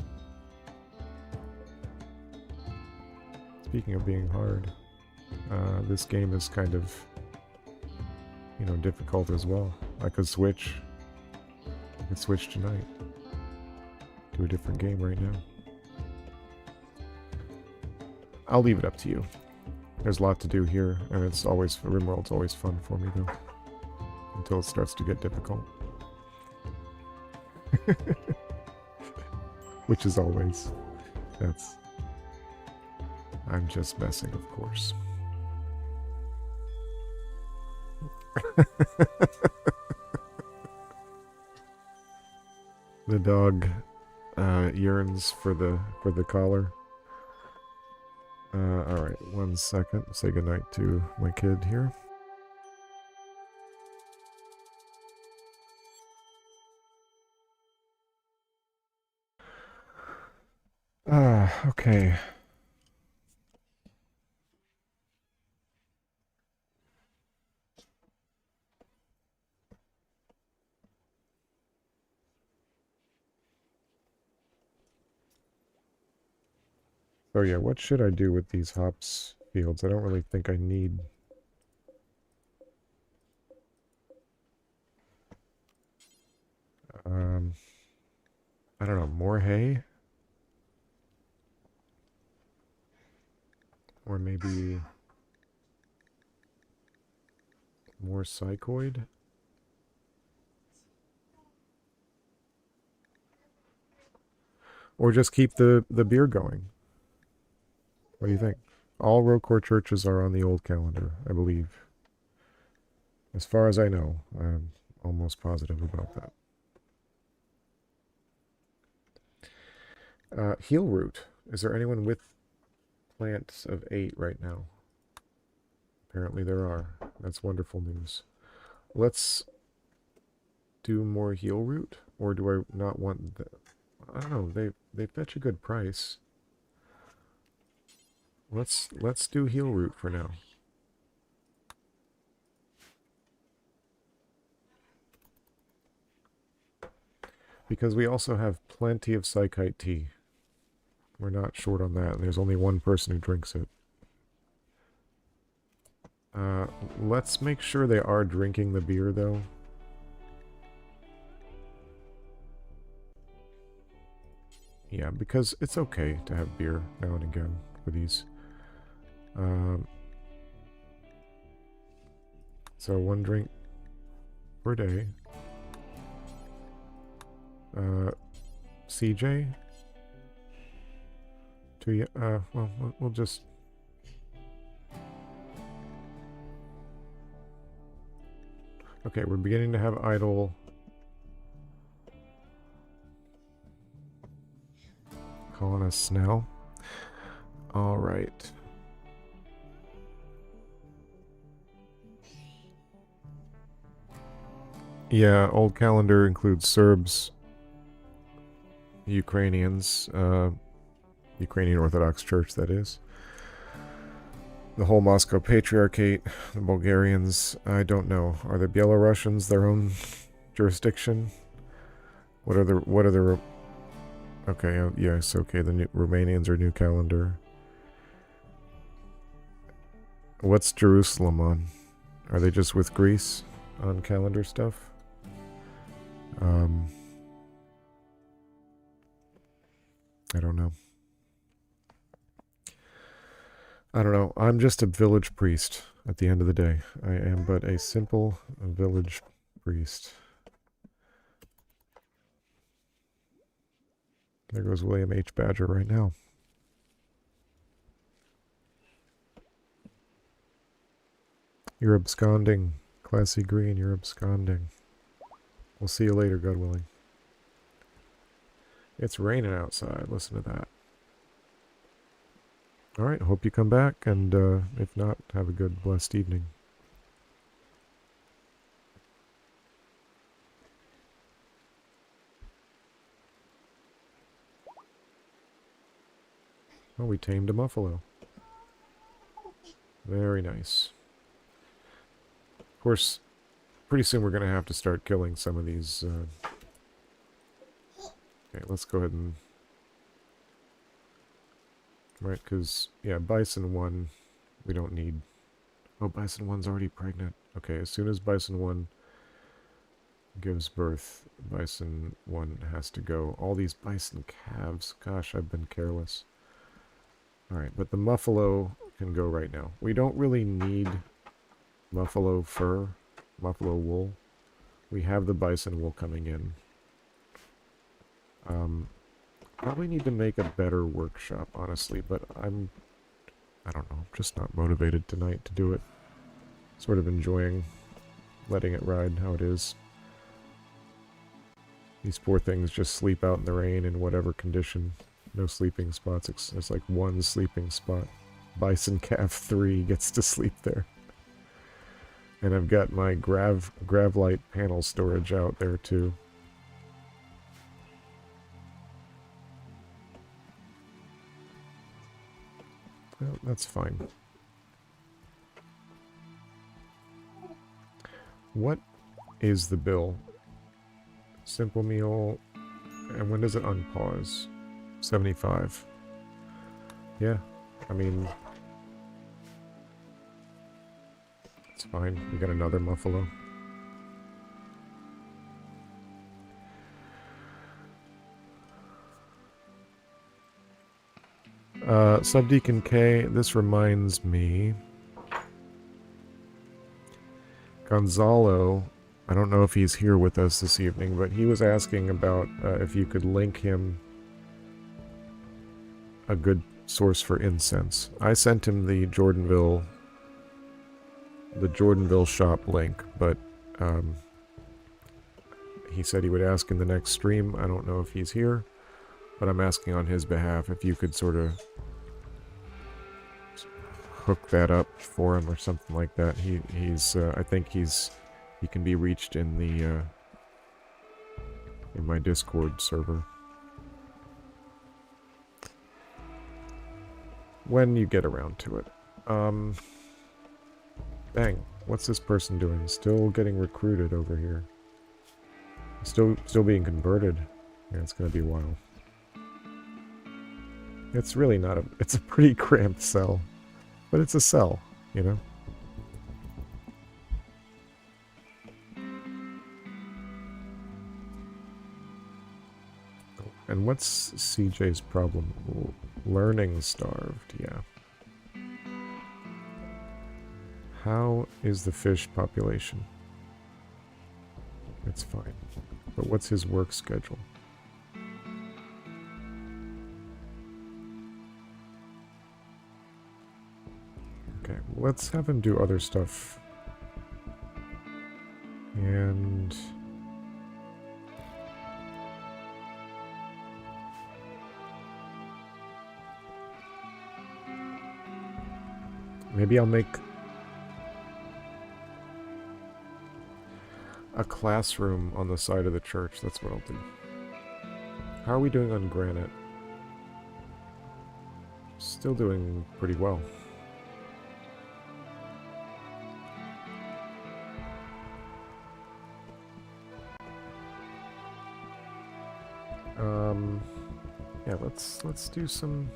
Speaking of being hard, this game is kind of, you know, difficult as well. I could switch tonight to a different game right now. I'll leave it up to you. There's a lot to do here, and it's always, Rimworld's always fun for me though. Until it starts to get difficult. Which is always. I'm just messing, of course. The dog yearns for the collar. Alright, 1 second. Say goodnight to my kid here. Okay. So yeah, what should I do with these hops fields? I don't really think I need... I don't know, more hay? Or maybe... more psychoid? Or just keep the beer going? What do you think? All Roquefort churches are on the old calendar, I believe. As far as I know, I'm almost positive about that. Heel root. Is there anyone with plants of 8 right now? Apparently there are. That's wonderful news. Let's do more heel root, or do I not want the... I don't know, they fetch a good price. Let's do heel root for now. Because we also have plenty of psychite tea. We're not short on that, and there's only one person who drinks it. Let's make sure they are drinking the beer, though. Yeah, because it's okay to have beer now and again for these. So 1 drink per day. CJ? Well, we'll just... Okay, we're beginning to have idle... Calling us Snell. Alright. Yeah, old calendar includes Serbs, Ukrainians, Ukrainian Orthodox Church, that is. The whole Moscow Patriarchate, the Bulgarians, I don't know. Are the Belarusians their own jurisdiction? What are the okay, yes, okay, the Romanians are new calendar. What's Jerusalem on? Are they just with Greece on calendar stuff? I don't know. I don't know. I'm just a village priest at the end of the day. I am but a simple village priest. There goes William H. Badger right now. You're absconding. Classy Green, you're absconding. We'll see you later, God willing. It's raining outside. Listen to that. Alright, hope you come back, and if not, have a good, blessed evening. Oh, we tamed a muffalo. Very nice. Of course, pretty soon we're going to have to start killing some of these... Okay, let's go ahead and... Right, because, yeah, Bison 1, we don't need... Oh, Bison 1's already pregnant. Okay, as soon as Bison 1 gives birth, Bison 1 has to go. All these Bison calves. Gosh, I've been careless. Alright, but the Muffalo can go right now. We don't really need Muffalo fur, Muffalo wool. We have the Bison wool coming in. Probably need to make a better workshop, honestly, but I don't know, I'm just not motivated tonight to do it. Sort of enjoying letting it ride how it is. These poor things just sleep out in the rain in whatever condition. No sleeping spots. There's like one sleeping spot. Bison Calf 3 gets to sleep there. And I've got my Gravlite panel storage out there too. Well, that's fine. What is the bill? Simple meal. And when does it unpause? 75. Yeah, I mean... It's fine. We got another Muffalo. Subdeacon K, this reminds me... Gonzalo, I don't know if he's here with us this evening, but he was asking about if you could link him a good source for incense. I sent him the Jordanville shop link, but he said he would ask in the next stream. I don't know if he's here, but I'm asking on his behalf if you could sort of hook that up for him or something like that. I think he can be reached in the in my Discord server. When you get around to it. Dang, what's this person doing? Still getting recruited over here. Still being converted. Yeah, it's gonna be a while. It's really not it's a pretty cramped cell. But it's a cell, you know? And what's CJ's problem? Learning starved, yeah. How is the fish population? It's fine. But what's his work schedule? Okay, let's have him do other stuff. And... maybe I'll make a classroom on the side of the church. That's what I'll do. How are we doing on granite? Still doing pretty well. Yeah, let's do some...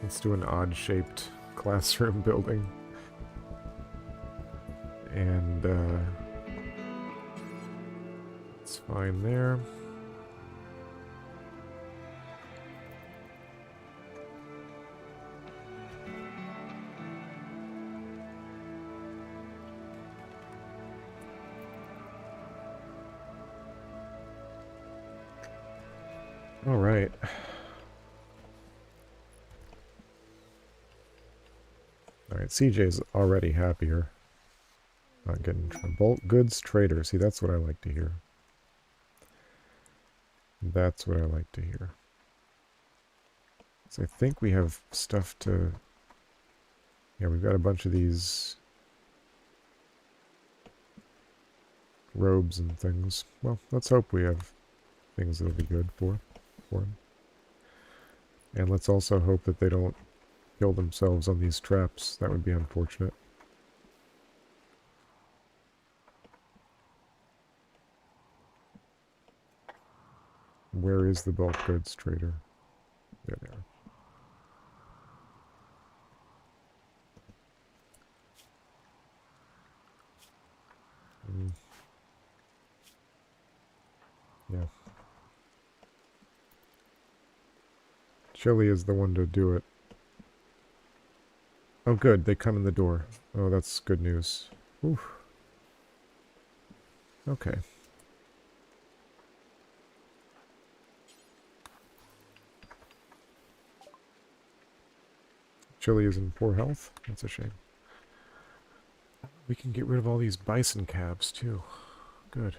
Let's do an odd-shaped classroom building. And, it's fine there. All right. All right, CJ's already happier. Not getting bulk goods trader. See, that's what I like to hear. That's what I like to hear. So I think we have stuff to... Yeah, we've got a bunch of these robes and things. Well, let's hope we have things that'll be good for them. And let's also hope that they don't kill themselves on these traps. That would be unfortunate. Where is the bulk goods trader? There they are. Yeah. Chili is the one to do it. Oh, good. They come in the door. Oh, that's good news. Oof. Okay. Chili is in poor health. That's a shame. We can get rid of all these bison calves, too. Good.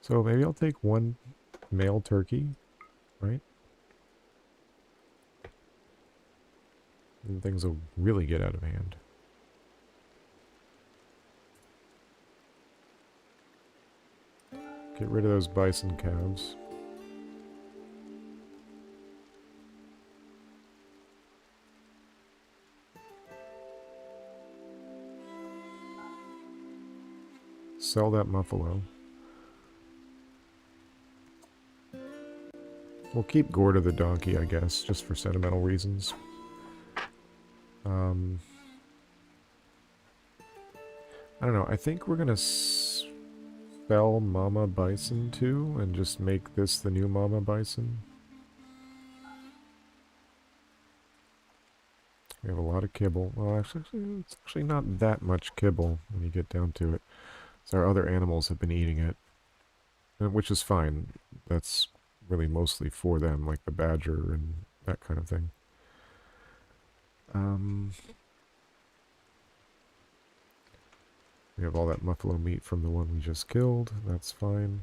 So maybe I'll take one male turkey, right? And things will really get out of hand. Get rid of those bison calves. Sell that muffalo. We'll keep Gorda the donkey, I guess, just for sentimental reasons. I don't know. I think we're gonna sell Mama Bison too, and just make this the new Mama Bison. We have a lot of kibble. Well, actually, it's actually not that much kibble when you get down to it. So our other animals have been eating it, which is fine. That's really mostly for them, like the badger and that kind of thing. We have all that buffalo meat from the one we just killed. That's fine.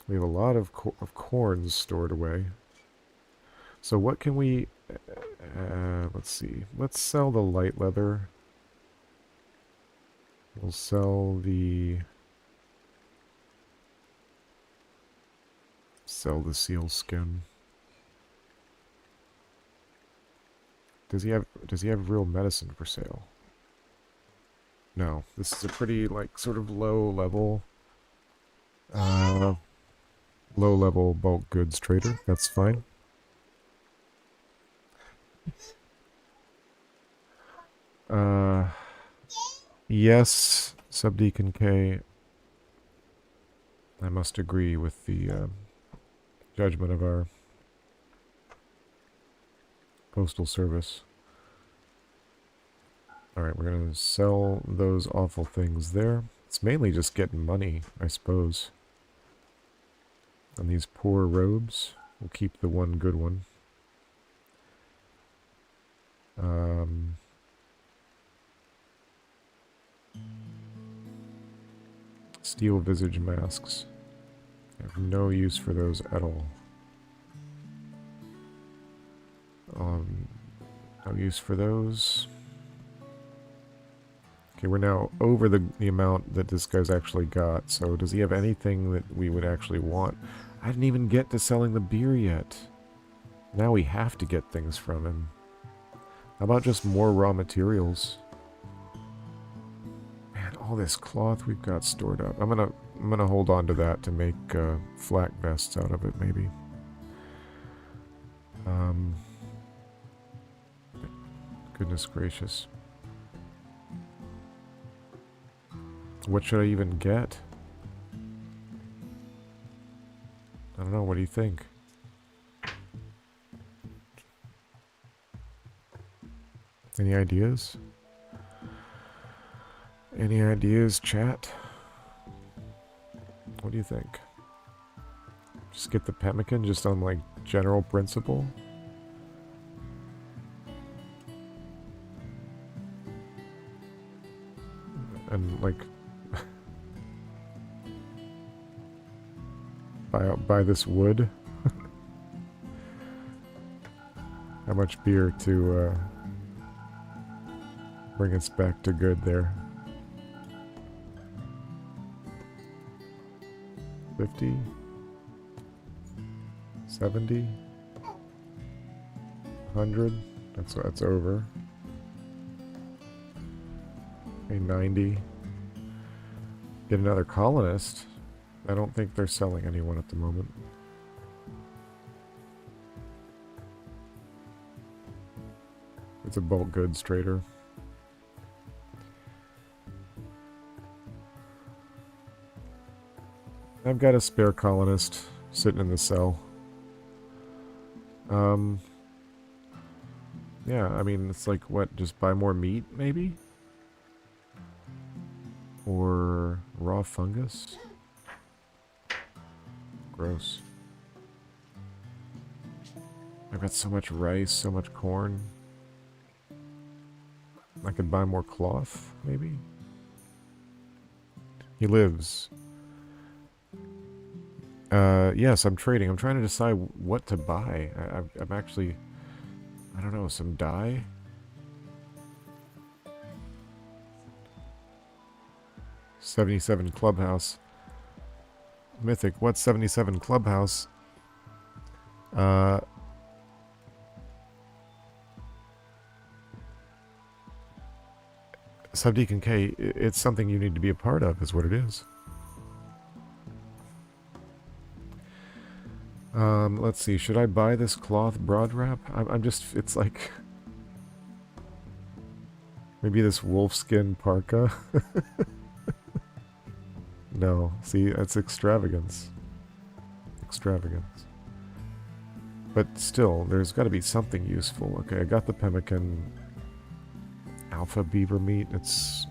We have a lot of corn stored away. So what can we... let's see. Let's sell the light leather. We'll sell the... Sell the seal skin. Does he have real medicine for sale? No. This is a pretty, like, sort of low level bulk goods trader. That's fine. Yes, Subdeacon K. I must agree with the judgment of our postal service. Alright, we're gonna sell those awful things there. It's mainly just getting money, I suppose. On these poor robes. We'll keep the one good one. Steel visage masks. I have no use for those at all. No use for those. Okay, we're now over the amount that this guy's actually got. So does he have anything that we would actually want? I didn't even get to selling the beer yet. Now we have to get things from him. How about just more raw materials? Man, all this cloth we've got stored up. I'm gonna hold on to that to make flak vests out of it, maybe. Goodness gracious. What should I even get? I don't know, what do you think? Any ideas? Any ideas, chat? What do you think? Just get the pemmican just on, like, general principle? And, like, buy this wood? How much beer to, bring us back to good there? 50? 70? 100? That's over. Okay, 90. Get another colonist. I don't think they're selling anyone at the moment. It's a bulk goods trader. I've got a spare colonist sitting in the cell. Yeah, I mean, it's like, what, just buy more meat, maybe? Or raw fungus? Gross. I've got so much rice, so much corn. I could buy more cloth, maybe? He lives. Yes, I'm trading. I'm trying to decide what to buy. I'm actually... I don't know, some dye? $77 Clubhouse. Mythic, what's $77 Clubhouse? Subdeacon K, it's something you need to be a part of, is what it is. Let's see, should I buy this cloth broad wrap? I'm just, it's like... Maybe this wolfskin parka? No, see, that's extravagance. Extravagance. But still, there's got to be something useful. Okay, I got the pemmican alpha beaver meat. It's...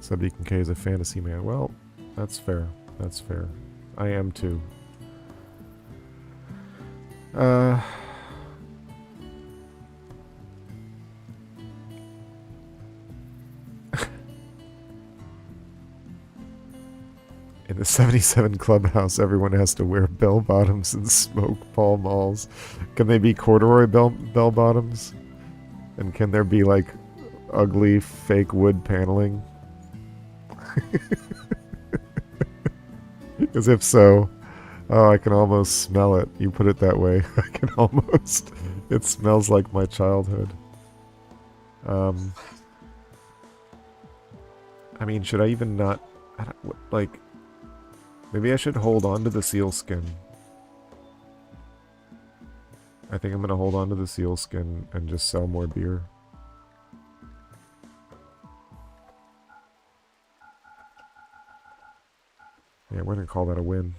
Subdeacon K is a fantasy man. Well, that's fair. That's fair. I am too. In the 77 Clubhouse, everyone has to wear bell bottoms and smoke Pall Malls. Can they be corduroy bell bottoms? And can there be, like, ugly fake wood paneling? Because if so, oh, I can almost smell it. You put it that way. I can almost. It smells like my childhood. I mean, should I even not... like... Maybe I should hold on to the seal skin. I think I'm going to hold on to the seal skin and just sell more beer. Yeah, we're going to call that a win.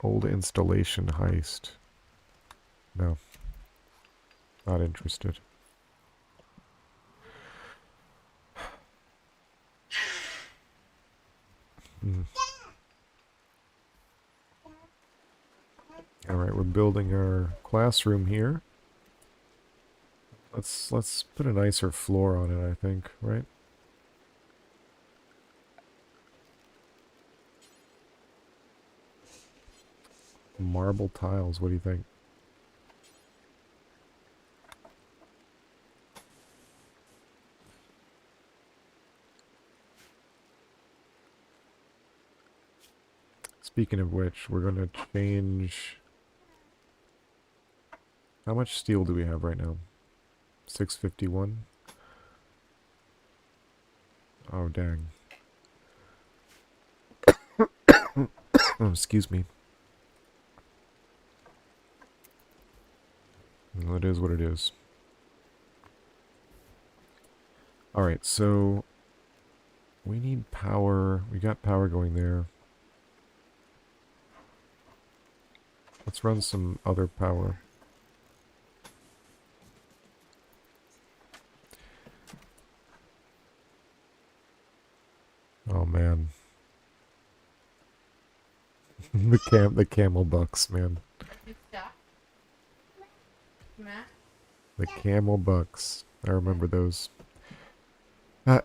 Old installation heist. No. Not interested. Alright, we're building our classroom here. Let's put a nicer floor on it, I think, right? Marble tiles, what do you think? speaking of which, we're going to change... How much steel do we have right now? 651? Oh, dang. Oh, excuse me. Well, it is what it is. Alright, so... We need power. We got power going there. Let's run some other power. Oh, man. the camel bucks, man. The camel bucks. I remember those.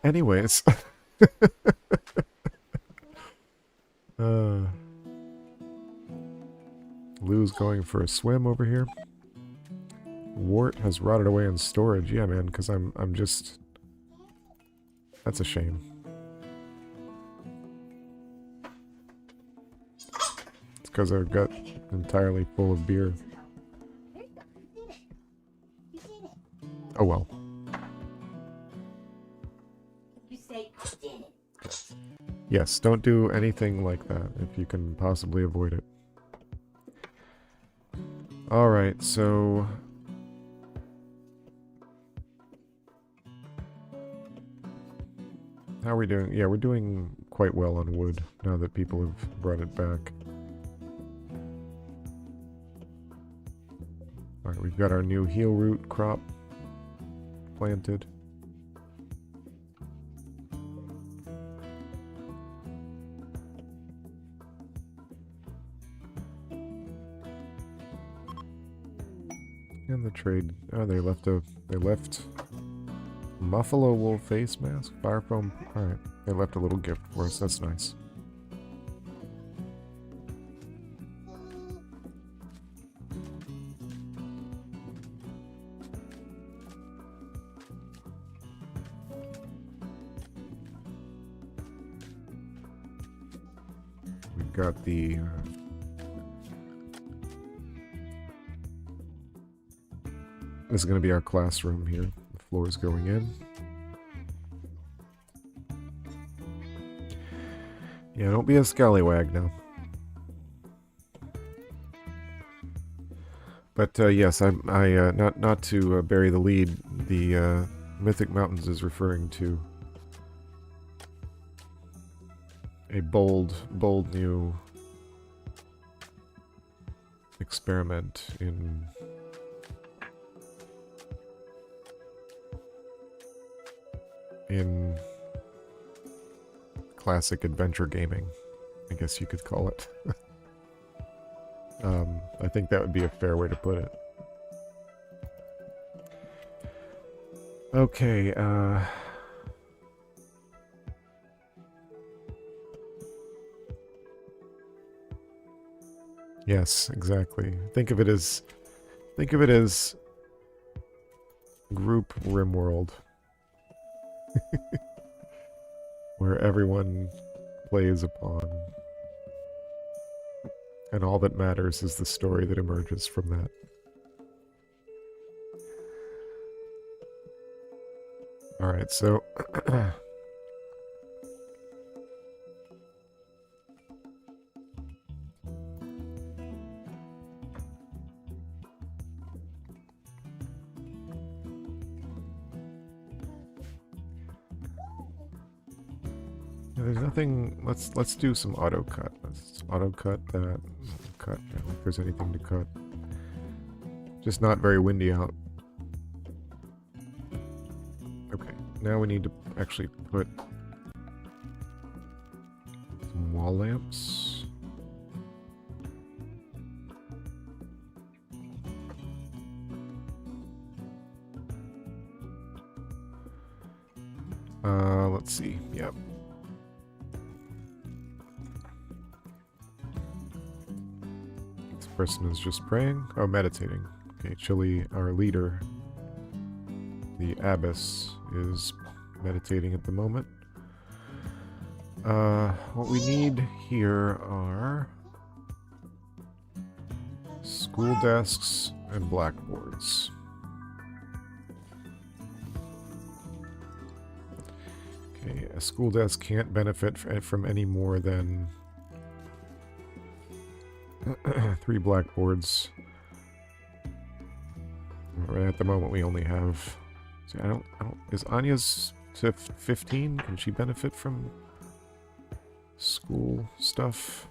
Anyways. Lou's going for a swim over here. Wart has rotted away in storage. Yeah, man, because I'm just... That's a shame. It's because I've got entirely full of beer. Oh well. Yes, don't do anything like that if you can possibly avoid it. Alright, so... How are we doing? Yeah, we're doing quite well on wood now that people have brought it back. Alright, we've got our new heel root crop planted. And the trade. Oh, they left Buffalo wool face mask, fire foam. Alright, they left a little gift for us. That's nice. We've got the... This is going to be our classroom here. The floor is going in. Yeah, don't be a scallywag now. But yes, not to bury the lead. The Mythic Mountains is referring to a bold new experiment in classic adventure gaming, I guess you could call it. I think that would be a fair way to put it. Okay, yes, exactly. Think of it as group Rimworld. Where everyone plays a pawn. And all that matters is the story that emerges from that. Alright, so... There's nothing. Let's do some auto cut. Let's auto cut that. Cut. Yeah, if there's anything to cut. Just not very windy out. Okay. Now we need to actually put some wall lamps. Let's see. Yep. Person is just praying. Oh, meditating. Okay, Chili, our leader, the abbess, is meditating at the moment. What we need here are School desks and blackboards. Okay, a school desk can't benefit from any more than 3 blackboards. Right at the moment, we only have. See, I don't. Is Anya's to 15? Can she benefit from school stuff?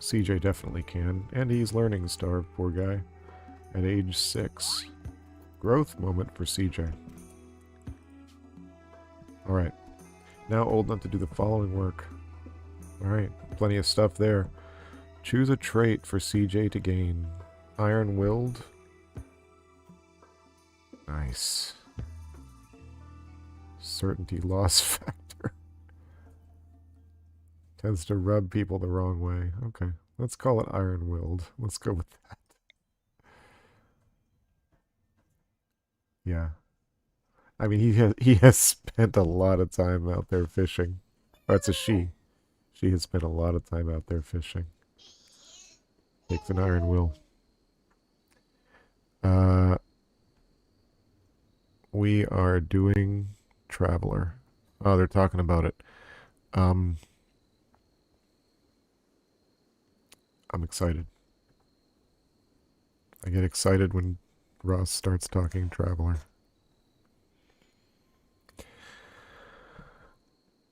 CJ definitely can, and he's learning starved, poor guy, at age 6. Growth moment for CJ. All right, now old enough to do the following work. All right, plenty of stuff there. Choose a trait for CJ to gain. Iron-willed. Nice. Certainty loss factor. Tends to rub people the wrong way. Okay, let's call it iron-willed. Let's go with that. Yeah. I mean, he has spent a lot of time out there fishing. Oh, it's a she. She has spent a lot of time out there fishing. Takes an iron will. We are doing Traveler. Oh, they're talking about it. I'm excited. I get excited when Ross starts talking Traveler.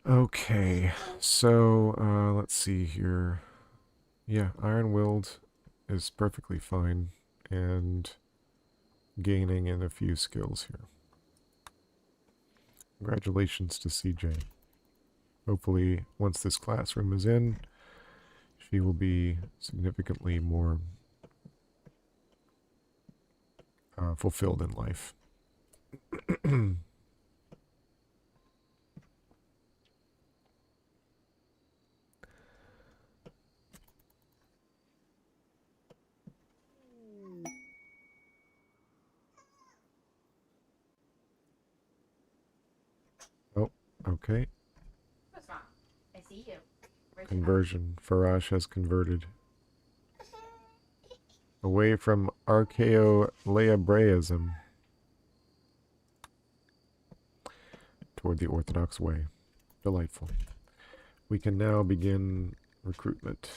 Okay, so let's see here. Yeah, Iron-willed is perfectly fine, and gaining in a few skills here. Congratulations to CJ. Hopefully, once this classroom is in, she will be significantly more fulfilled in life. Oh, okay.
What's wrong? I see you.
Conversion. Farash has converted. Away from Archaeolabraism toward the Orthodox Way. Delightful. We can now begin recruitment.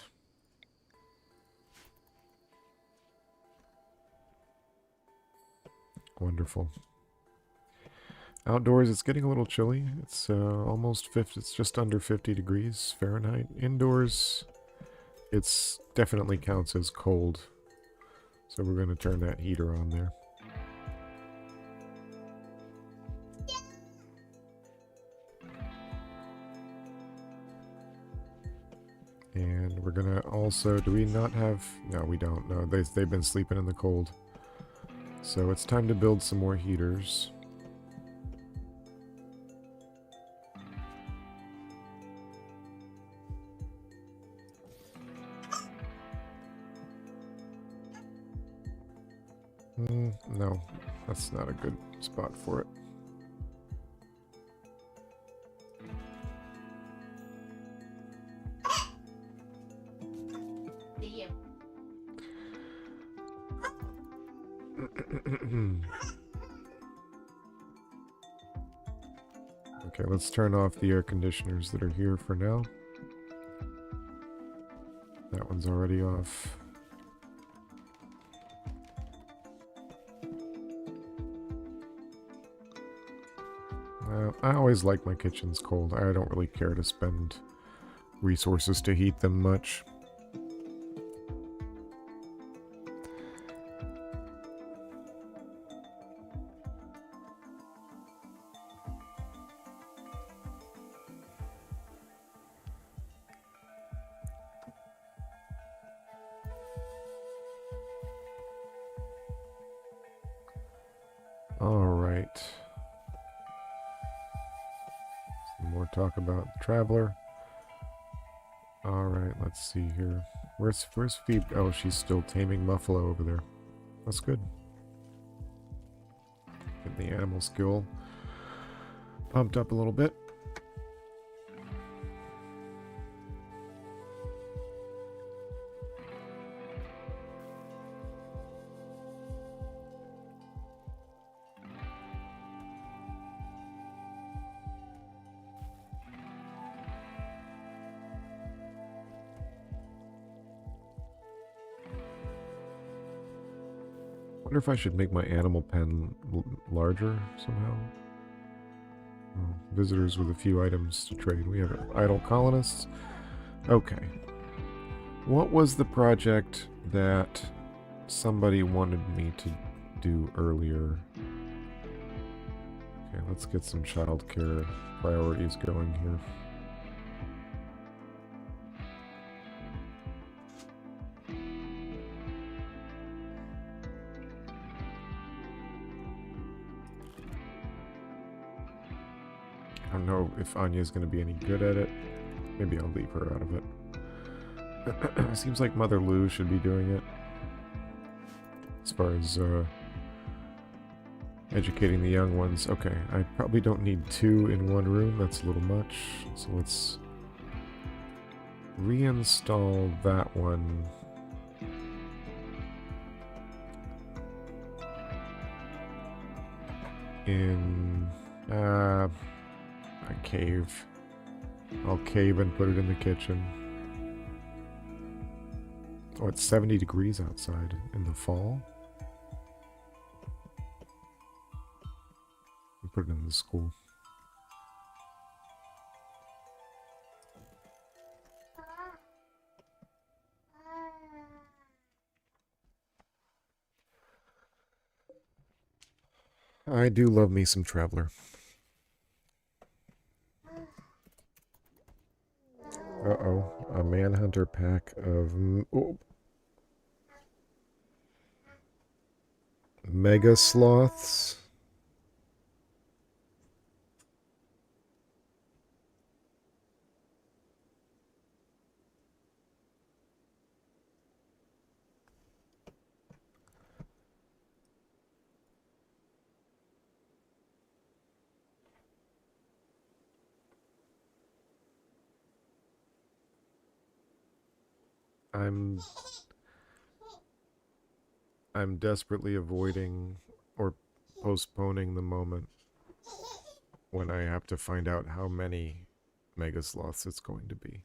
Wonderful. Outdoors, it's getting a little chilly. It's almost 50. It's just under 50 degrees Fahrenheit. Indoors, it's definitely counts as cold. So we're going to turn that heater on there. And we're going to also, do we not have, no we don't, no, they've been sleeping in the cold. So it's time to build some more heaters. No, that's not a good spot for it.
See you.
Okay, let's turn off the air conditioners that are here for now. That one's already off. I always like my kitchens cold. I don't really care to spend resources to heat them much. All right. Some more talk about Traveler. All right, let's see here. Where's Phoebe? Oh, she's still taming Muffalo over there. That's good. Get the animal skill pumped up a little bit. Wonder if I should make my animal pen larger somehow. Oh, visitors with a few items to trade. We have idle colonists. Okay. What was the project that somebody wanted me to do earlier? Okay, let's get some childcare priorities going here. I don't know if Anya's going to be any good at it. Maybe I'll leave her out of it. Seems like Mother Lou should be doing it. As far as educating the young ones. Okay, I probably don't need 2 in one room. That's a little much. So let's reinstall that one. In a cave. I'll cave and put it in the kitchen. Oh, it's 70 degrees outside in the fall. Put it in the school. I do love me some Traveler. Uh-oh. A Manhunter pack of... Mega Sloths. I'm desperately avoiding or postponing the moment when I have to find out how many Mega Sloths it's going to be.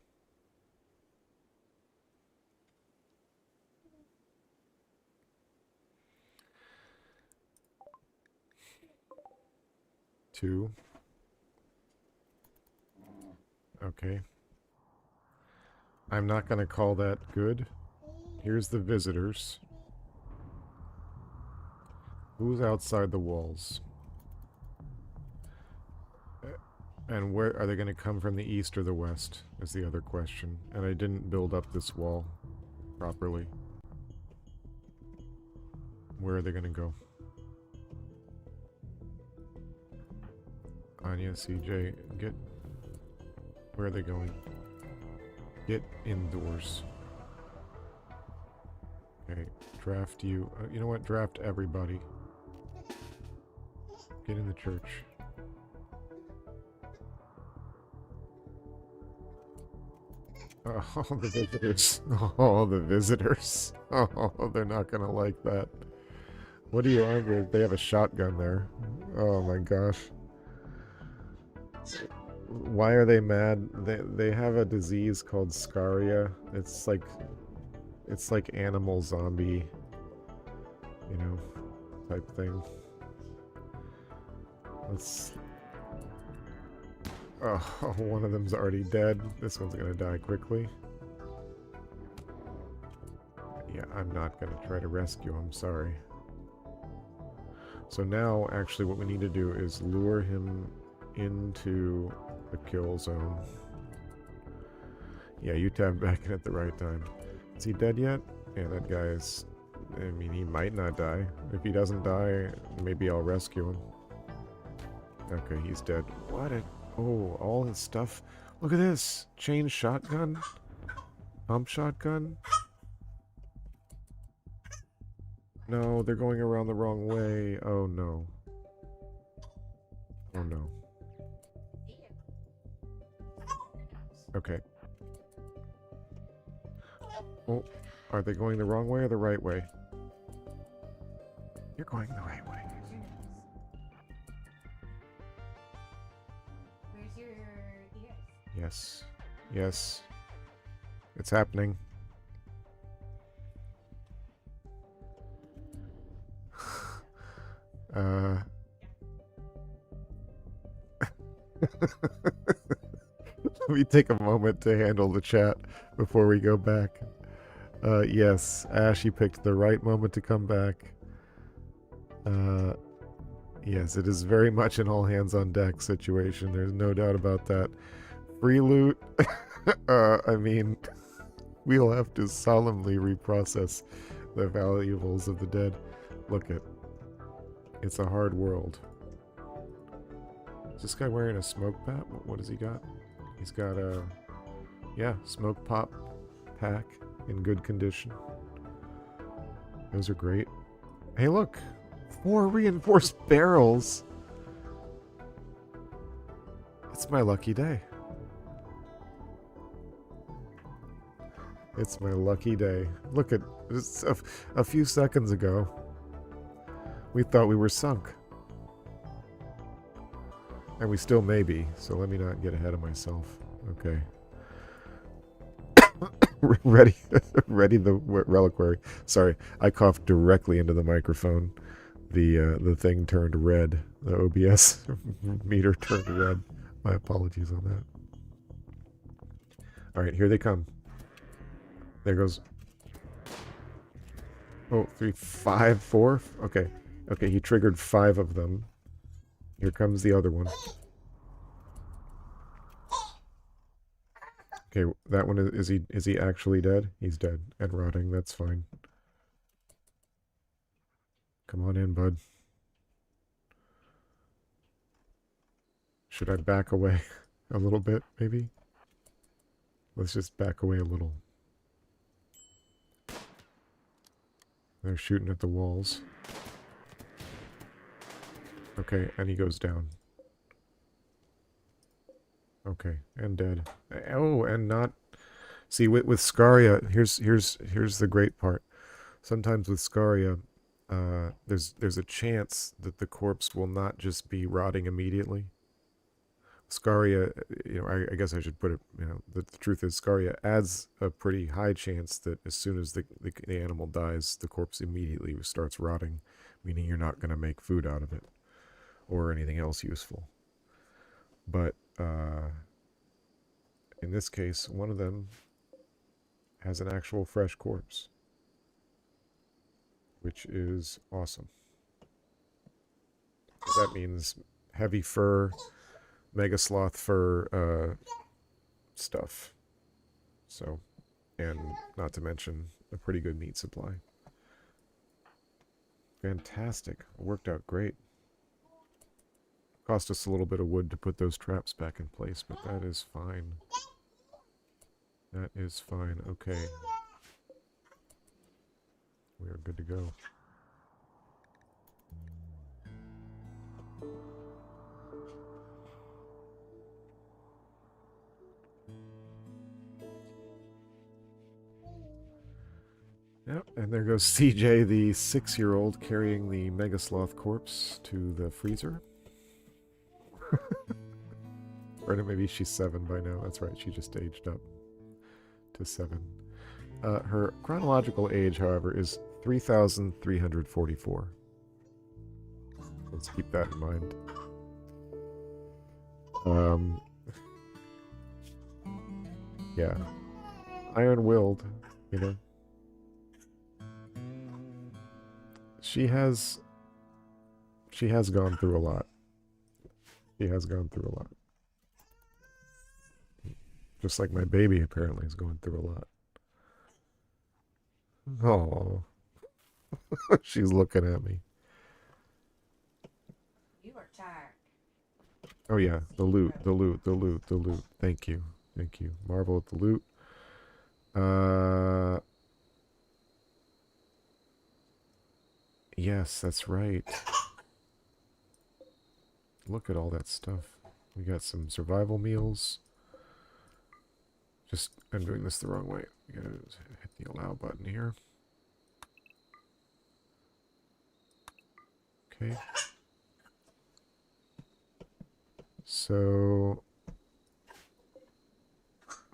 Two. Okay. I'm not going to call that good. Here's the visitors. Who's outside the walls? And where are they going to come from, the east or the west is the other question. And I didn't build up this wall properly. Where are they going to go? Anya, CJ, get... Where are they going? Get indoors. Okay, draft you. You know what? Draft everybody. Get in the church. Oh, the visitors. Oh, the visitors. Oh, they're not gonna like that. What are you armed with? They have a shotgun there. Oh my gosh. Why are they mad? They have a disease called scaria. It's like animal zombie, you know, type thing. Let's... Oh, one of them's already dead. This one's gonna die quickly. Yeah, I'm not gonna try to rescue him, sorry. So now, actually, what we need to do is lure him into the kill zone. Yeah, you tabbed back in at the right time. Is he dead yet? Yeah, that guy is... I mean, he might not die. If he doesn't die, maybe I'll rescue him. Okay, he's dead. What a... Oh, all his stuff. Look at this. Chain shotgun. Pump shotgun. No, they're going around the wrong way. Oh, no. Oh, no. Okay. Oh, are they going the wrong way or the right way? You're going the right way.
Where's your ears?
Yes. Yes. It's happening. Uh, let me take a moment to handle the chat before we go back. Yes, Ash, you picked the right moment to come back. Yes, it is very much an all hands on deck situation. There's no doubt about that. Free loot. I mean, we'll have to solemnly reprocess the valuables of the dead. Look it. It's a hard world. Is this guy wearing a smoke bat? What has he got? He's got a, yeah, smoke pop pack in good condition. Those are great. Hey, look! 4 reinforced barrels! It's my lucky day. It's my lucky day. Look at this. A few seconds ago, we thought we were sunk. And we still may be, so let me not get ahead of myself. Okay. ready the reliquary. Sorry, I coughed directly into the microphone. The thing turned red. The OBS meter turned red. My apologies on that. Alright, here they come. There goes. Oh, 3, 5, 4? Okay. Okay, he triggered 5 of them. Here comes the other one. Okay, that one is he actually dead? He's dead and rotting. That's fine. Come on in, bud. Should I back away a little bit, maybe? Let's just back away a little. They're shooting at the walls. Okay, and he goes down. Okay, and dead. Oh, and not... See, with Scaria, here's the great part. Sometimes with Scaria, there's a chance that the corpse will not just be rotting immediately. Scaria, I guess I should put it, the truth is Scaria adds a pretty high chance that as soon as the animal dies, the corpse immediately starts rotting, meaning you're not going to make food out of it or anything else useful. But in this case, one of them has an actual fresh corpse, which is awesome. That means heavy fur, mega sloth fur stuff. So, and not to mention a pretty good meat supply. Fantastic. It worked out great. Cost us a little bit of wood to put those traps back in place, but that is fine. That is fine. Okay. We are good to go. Yep, and there goes CJ, the 6-year-old, carrying the Mega Sloth corpse to the freezer. Or maybe she's 7 by now. That's right, she just aged up to 7. Her chronological age, however, is 3,344. Let's keep that in mind. Yeah. Iron-willed, She has gone through a lot. She has gone through a lot. Just like my baby apparently is going through a lot. Oh, she's looking at me.
You are tired.
Oh yeah, the loot. Thank you. Marvel at the loot. Yes, that's right. Look at all that stuff. We got some survival meals. Just, I'm doing this the wrong way. We gotta hit the allow button here. Okay. So,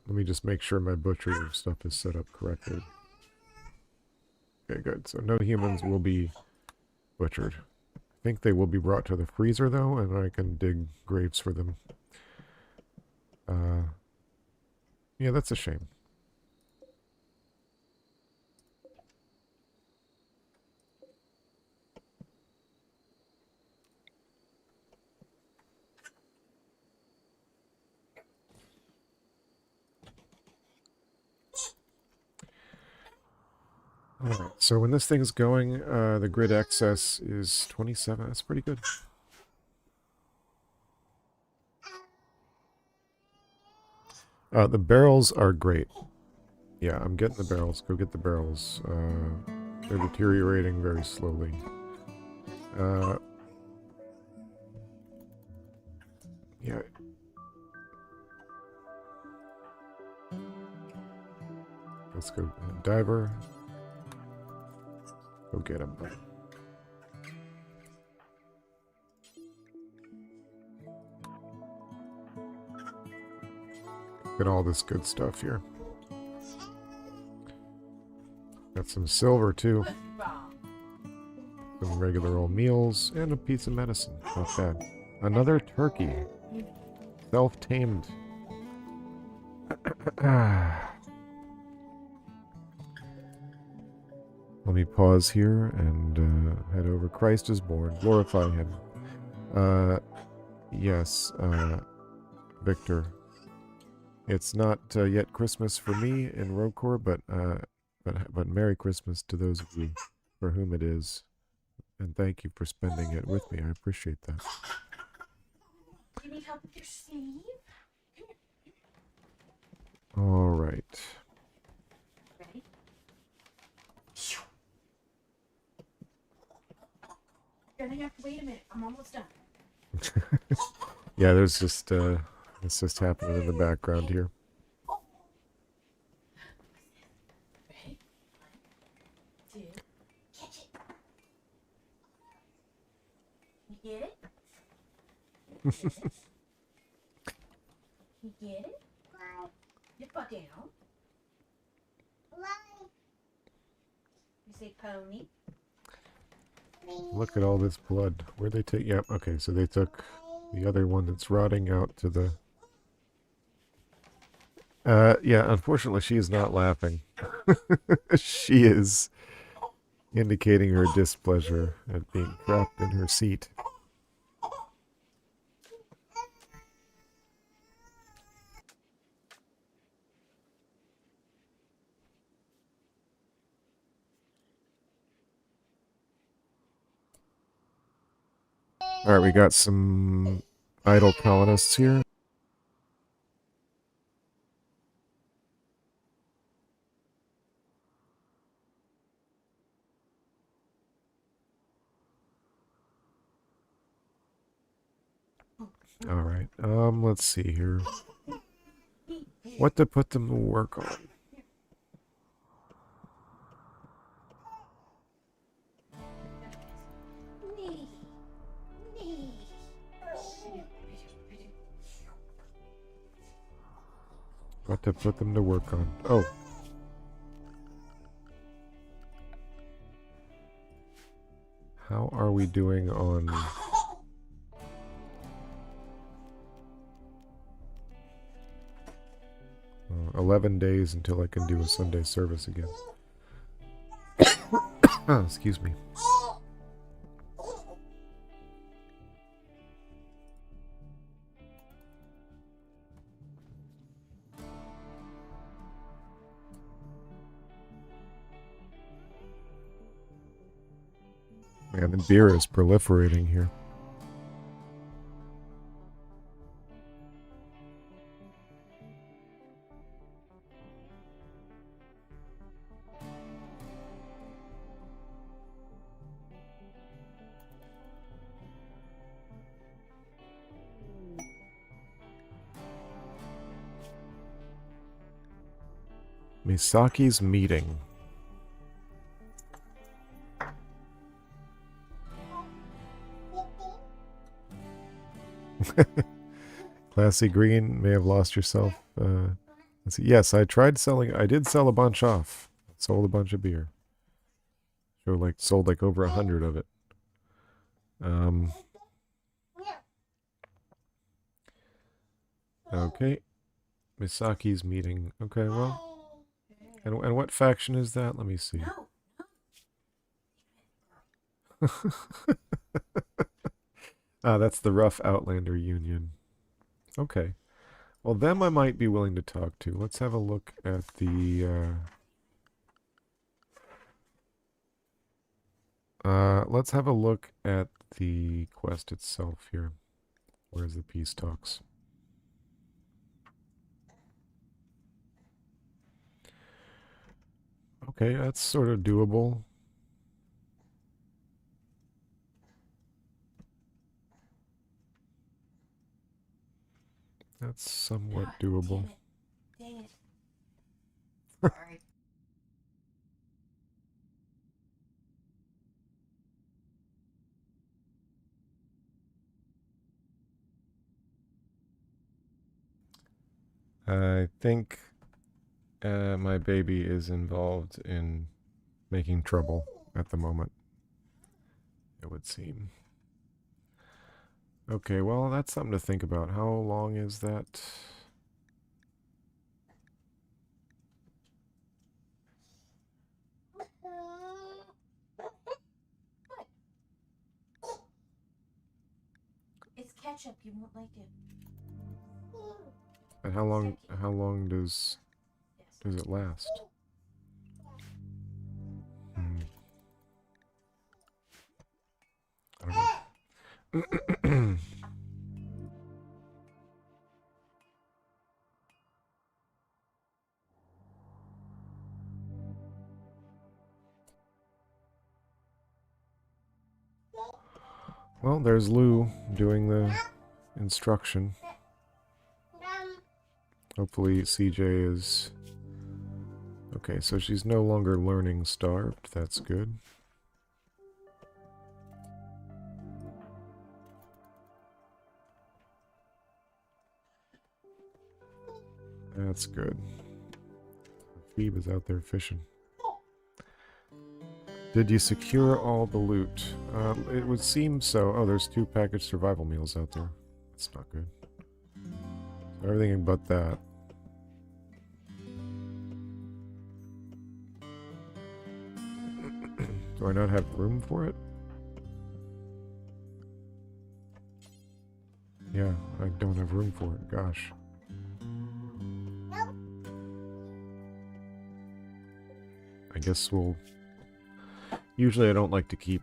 let me just make sure my butchery stuff is set up correctly. Okay, good. So no humans will be butchered. think they will be brought to the freezer, though, and I can dig graves for them. Yeah, that's a shame. Alright, so when this thing's going, the grid excess is 27. That's pretty good. The barrels are great. Yeah, I'm getting the barrels. Go get the barrels. They're deteriorating very slowly. Yeah. Let's go. Diver. Go get him. Get all this good stuff here. Got some silver, too. Some regular old meals, and a piece of medicine. Not bad. Another turkey. Self-tamed. Let me pause here and head over. Christ is born. Glorify him. Yes, Victor. It's not yet Christmas for me in Rokor, but Merry Christmas to those of you for whom it is. And thank you for spending it with me. I appreciate that.
Do you need help with your sleeve?
All right.
Ready? You're gonna have to wait a minute. I'm almost done.
Yeah, there's just it's just happening in the background here.
Ready? 1, 2, catch it. You get it? You get it? You butt down. You say pony.
Look at all this blood. Where'd they take? Yep, okay, so they took the other one that's rotting out to the... yeah, unfortunately she is not laughing. She is indicating her displeasure at being trapped in her seat. Alright, we got some idle colonists here. Alright, let's see here. What to put them to work on? What to put them to work on? Oh. How are we doing on... 11 days until I can do a Sunday service again. Oh, excuse me. Man, the beer is proliferating here. Misaki's meeting. Classy Green may have lost yourself. Let's see. Yes, I tried selling. I did sell a bunch off. Sold a bunch of beer. Sold like over 100 of it. Um, okay. Misaki's meeting. Okay, well. And what faction is that? Let me see.
No.
Ah, that's the Rough Outlander Union. Okay. Well, them I might be willing to talk to. Let's have a look at the... let's have a look at the quest itself here. Where's the peace talks? Okay, that's sort of doable. That's somewhat doable.
Dang it. Sorry.
I think my baby is involved in making trouble at the moment, it would seem. Okay, well, that's something to think about. How long is that?
It's ketchup. You won't like it.
And how long does it last? I don't know. Well, there's Lou doing the instruction. Hopefully CJ is... Okay, so she's no longer learning starved. That's good. That's good. Phoebe is out there fishing. Did you secure all the loot? It would seem so. Oh, there's 2 packaged survival meals out there. That's not good. So everything but that. Do I not have room for it? Yeah, I don't have room for it. Gosh. I guess we'll... Usually I don't like to keep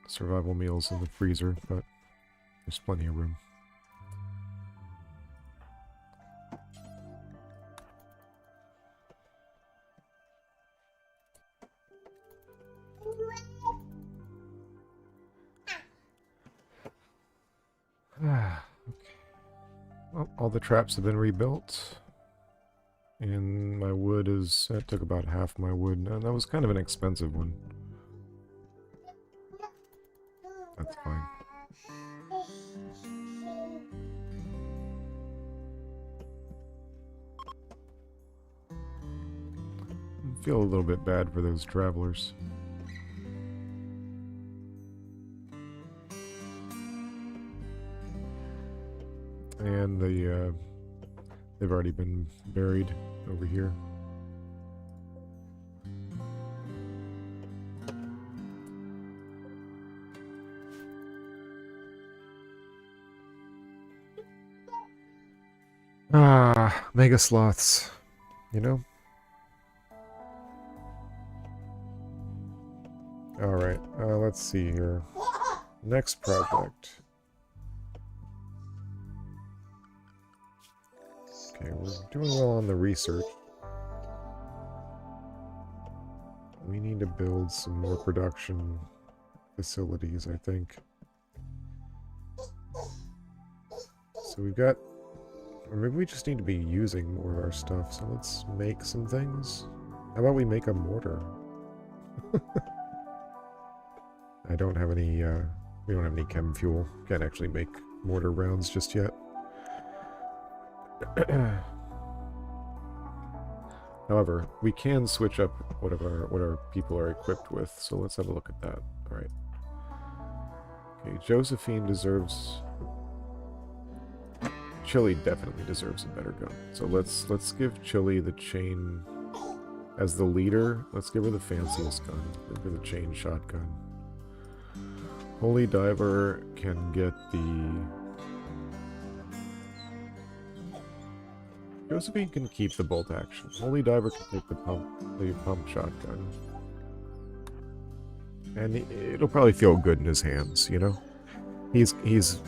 survival meals in the freezer, but there's plenty of room. Okay. Well, all the traps have been rebuilt. And my wood is... That took about half my wood. And that was kind of an expensive one. That's fine. I feel a little bit bad for those travelers. And they've already been buried over here. Ah, mega sloths, you know? Alright, let's see here. Next project. Okay, we're doing well on the research. We need to build some more production facilities, I think. So we've got... Or maybe we just need to be using more of our stuff, so let's make some things. How about we make a mortar? I don't have any, we don't have any chem fuel. Can't actually make mortar rounds just yet. However, we can switch up what our people are equipped with, so let's have a look at that. Alright. Okay, Josephine deserves... Chili definitely deserves a better gun. So let's give Chili the chain as the leader. Let's give her the fanciest gun. Give her the chain shotgun. Holy Diver can get the... Josephine can keep the bolt action. Holy Diver can take the pump shotgun. And it'll probably feel good in his hands, you know? He's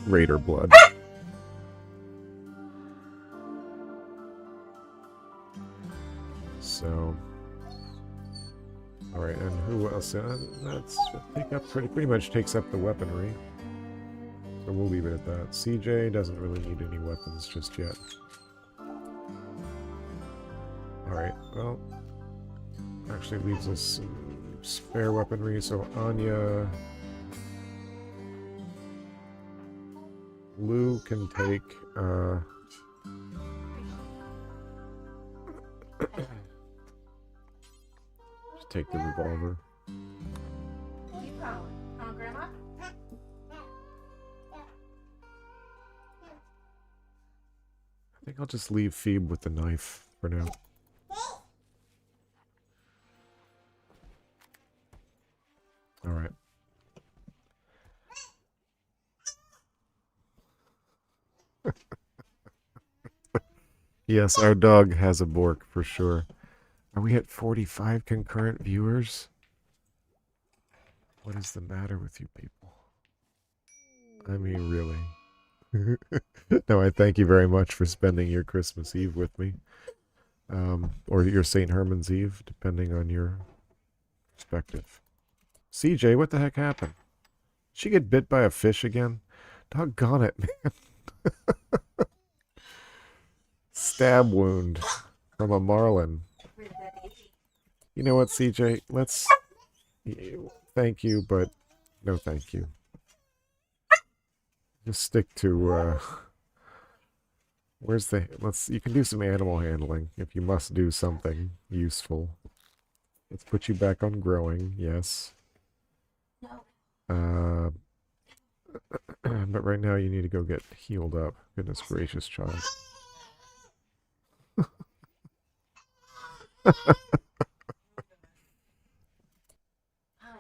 Raider blood. So, all right, and who else? That's pretty much takes up the weaponry. So we'll leave it at that. CJ doesn't really need any weapons just yet. All right, well, actually leaves us some spare weaponry. So Anya, Lou can take. Take the revolver.
Keep going. Huh, Grandma?
I think I'll just leave Phoebe with the knife for now. Alright. Yes, our dog has a Bork for sure. Are we at 45 concurrent viewers? What is the matter with you people? I mean, really. No, I thank you very much for spending your Christmas Eve with me. Or your St. Herman's Eve, depending on your perspective. CJ, what the heck happened? Did she get bit by a fish again? Doggone it, man. Stab wound from a marlin. You know what, CJ? Let's... Thank you, but no thank you. Just stick to, where's the... You can do some animal handling if you must do something useful. Let's put you back on growing, yes.
No.
But right now you need to go get healed up. Goodness gracious, child.
Hi.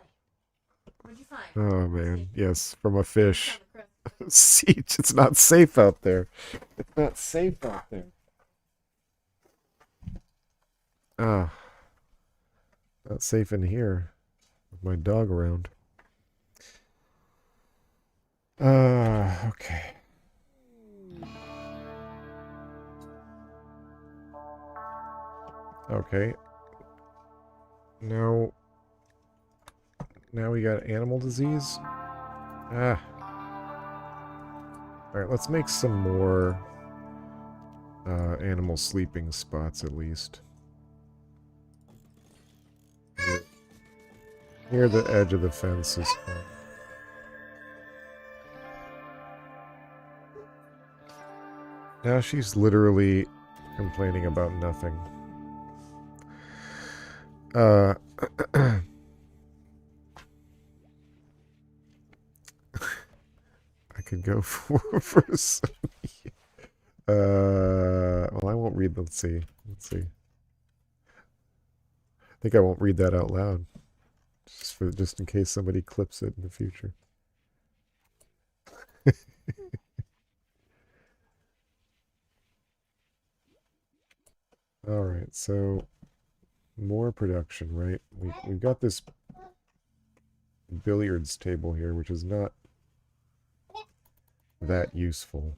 What'd you find?
Oh man, yes, from a fish. Siege, it's not safe out there. It's not safe out there. Ah, not safe in here with my dog around. Okay. Okay. Now we got animal disease. Ah. Alright, let's make some more animal sleeping spots at least. Near the edge of the fence is fine. Now she's literally complaining about nothing. I could go for some... well, I won't read. Let's see. I think I won't read that out loud. Just in case somebody clips it in the future. Alright, so more production, right? We've got this billiards table here, which is not that useful.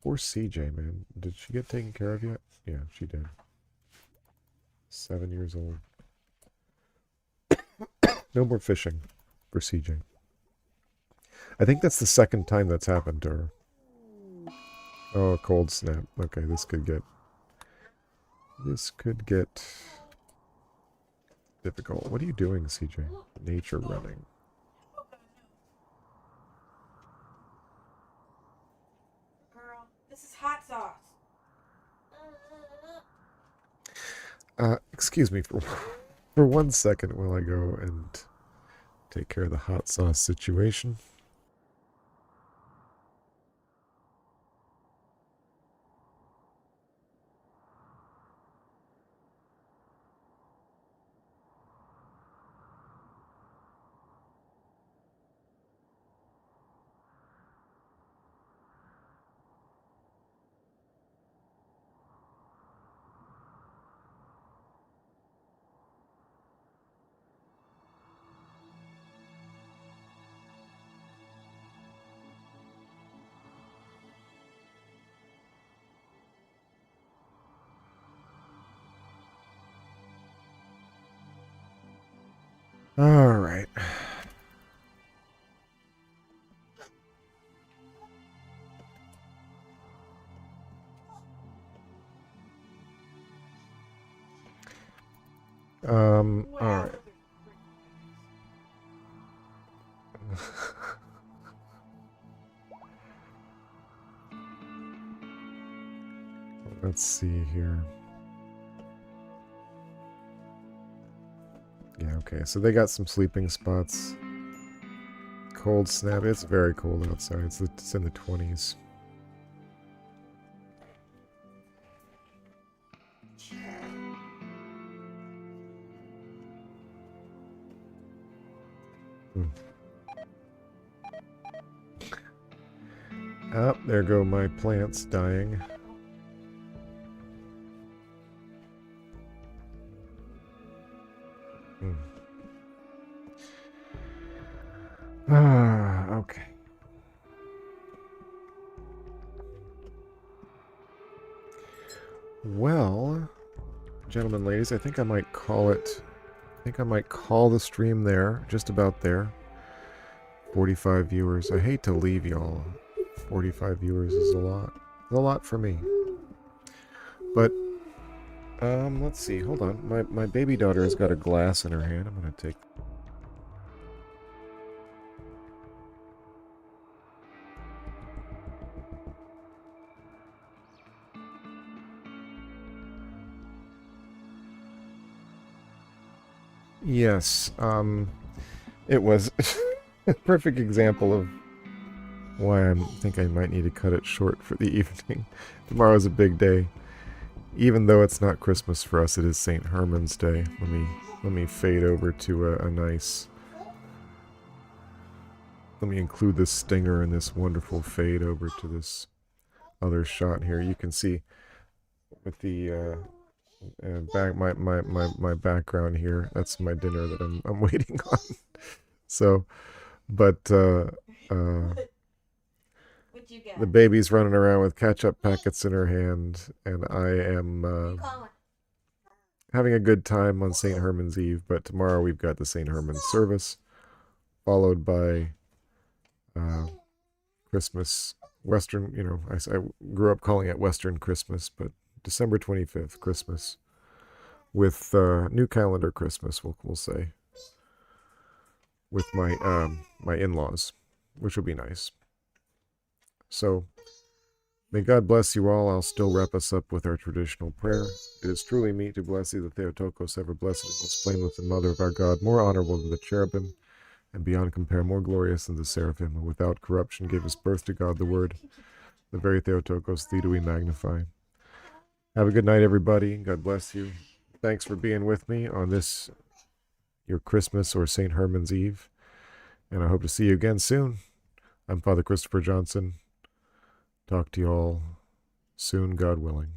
Poor CJ, man. Did she get taken care of yet? Yeah, she did. 7 years old. No more fishing for CJ. I think that's the second time that's happened to her. Oh, a cold snap. Okay, this could get difficult. What are you doing, CJ? Nature running.
Girl, this is hot sauce.
Excuse me for 1 second while I go and take care of the hot sauce situation. All right. All right. Let's see here. Yeah, okay. So they got some sleeping spots. Cold snap. It's very cold outside. It's in the 20s. Oh, there go my plants dying. Okay. Well, gentlemen, ladies, I think I might call it. I think I might call the stream there, just about there. 45 viewers. I hate to leave y'all. 45 viewers is a lot. It's a lot for me. But, let's see. Hold on. My baby daughter has got a glass in her hand. I'm going to take... Yes, it was a perfect example of why I think I might need to cut it short for the evening. Tomorrow's a big day. Even though it's not Christmas for us, it is St. Herman's Day. Let me fade over to a nice... Let me include this stinger in this wonderful fade over to this other shot here. You can see with the back my background here. That's my dinner that I'm waiting on. So, but the baby's running around with ketchup packets in her hand, and I am having a good time on St. Herman's Eve. But tomorrow we've got the St. Herman's service, followed by Christmas, Western. You know, I grew up calling it Western Christmas, but December 25th, Christmas, with new calendar Christmas, we'll say, with my my in-laws, which will be nice. So, may God bless you all. I'll still wrap us up with our traditional prayer. It is truly meet to bless thee, the Theotokos, ever blessed and most blameless and Mother of our God, more honorable than the cherubim, and beyond compare more glorious than the seraphim, who without corruption gave us birth to God the Word. The very Theotokos, thee do we magnify. Have a good night, everybody. God bless you. Thanks for being with me on this, your Christmas or St. Herman's Eve. And I hope to see you again soon. I'm Father Christopher Johnson. Talk to you all soon, God willing.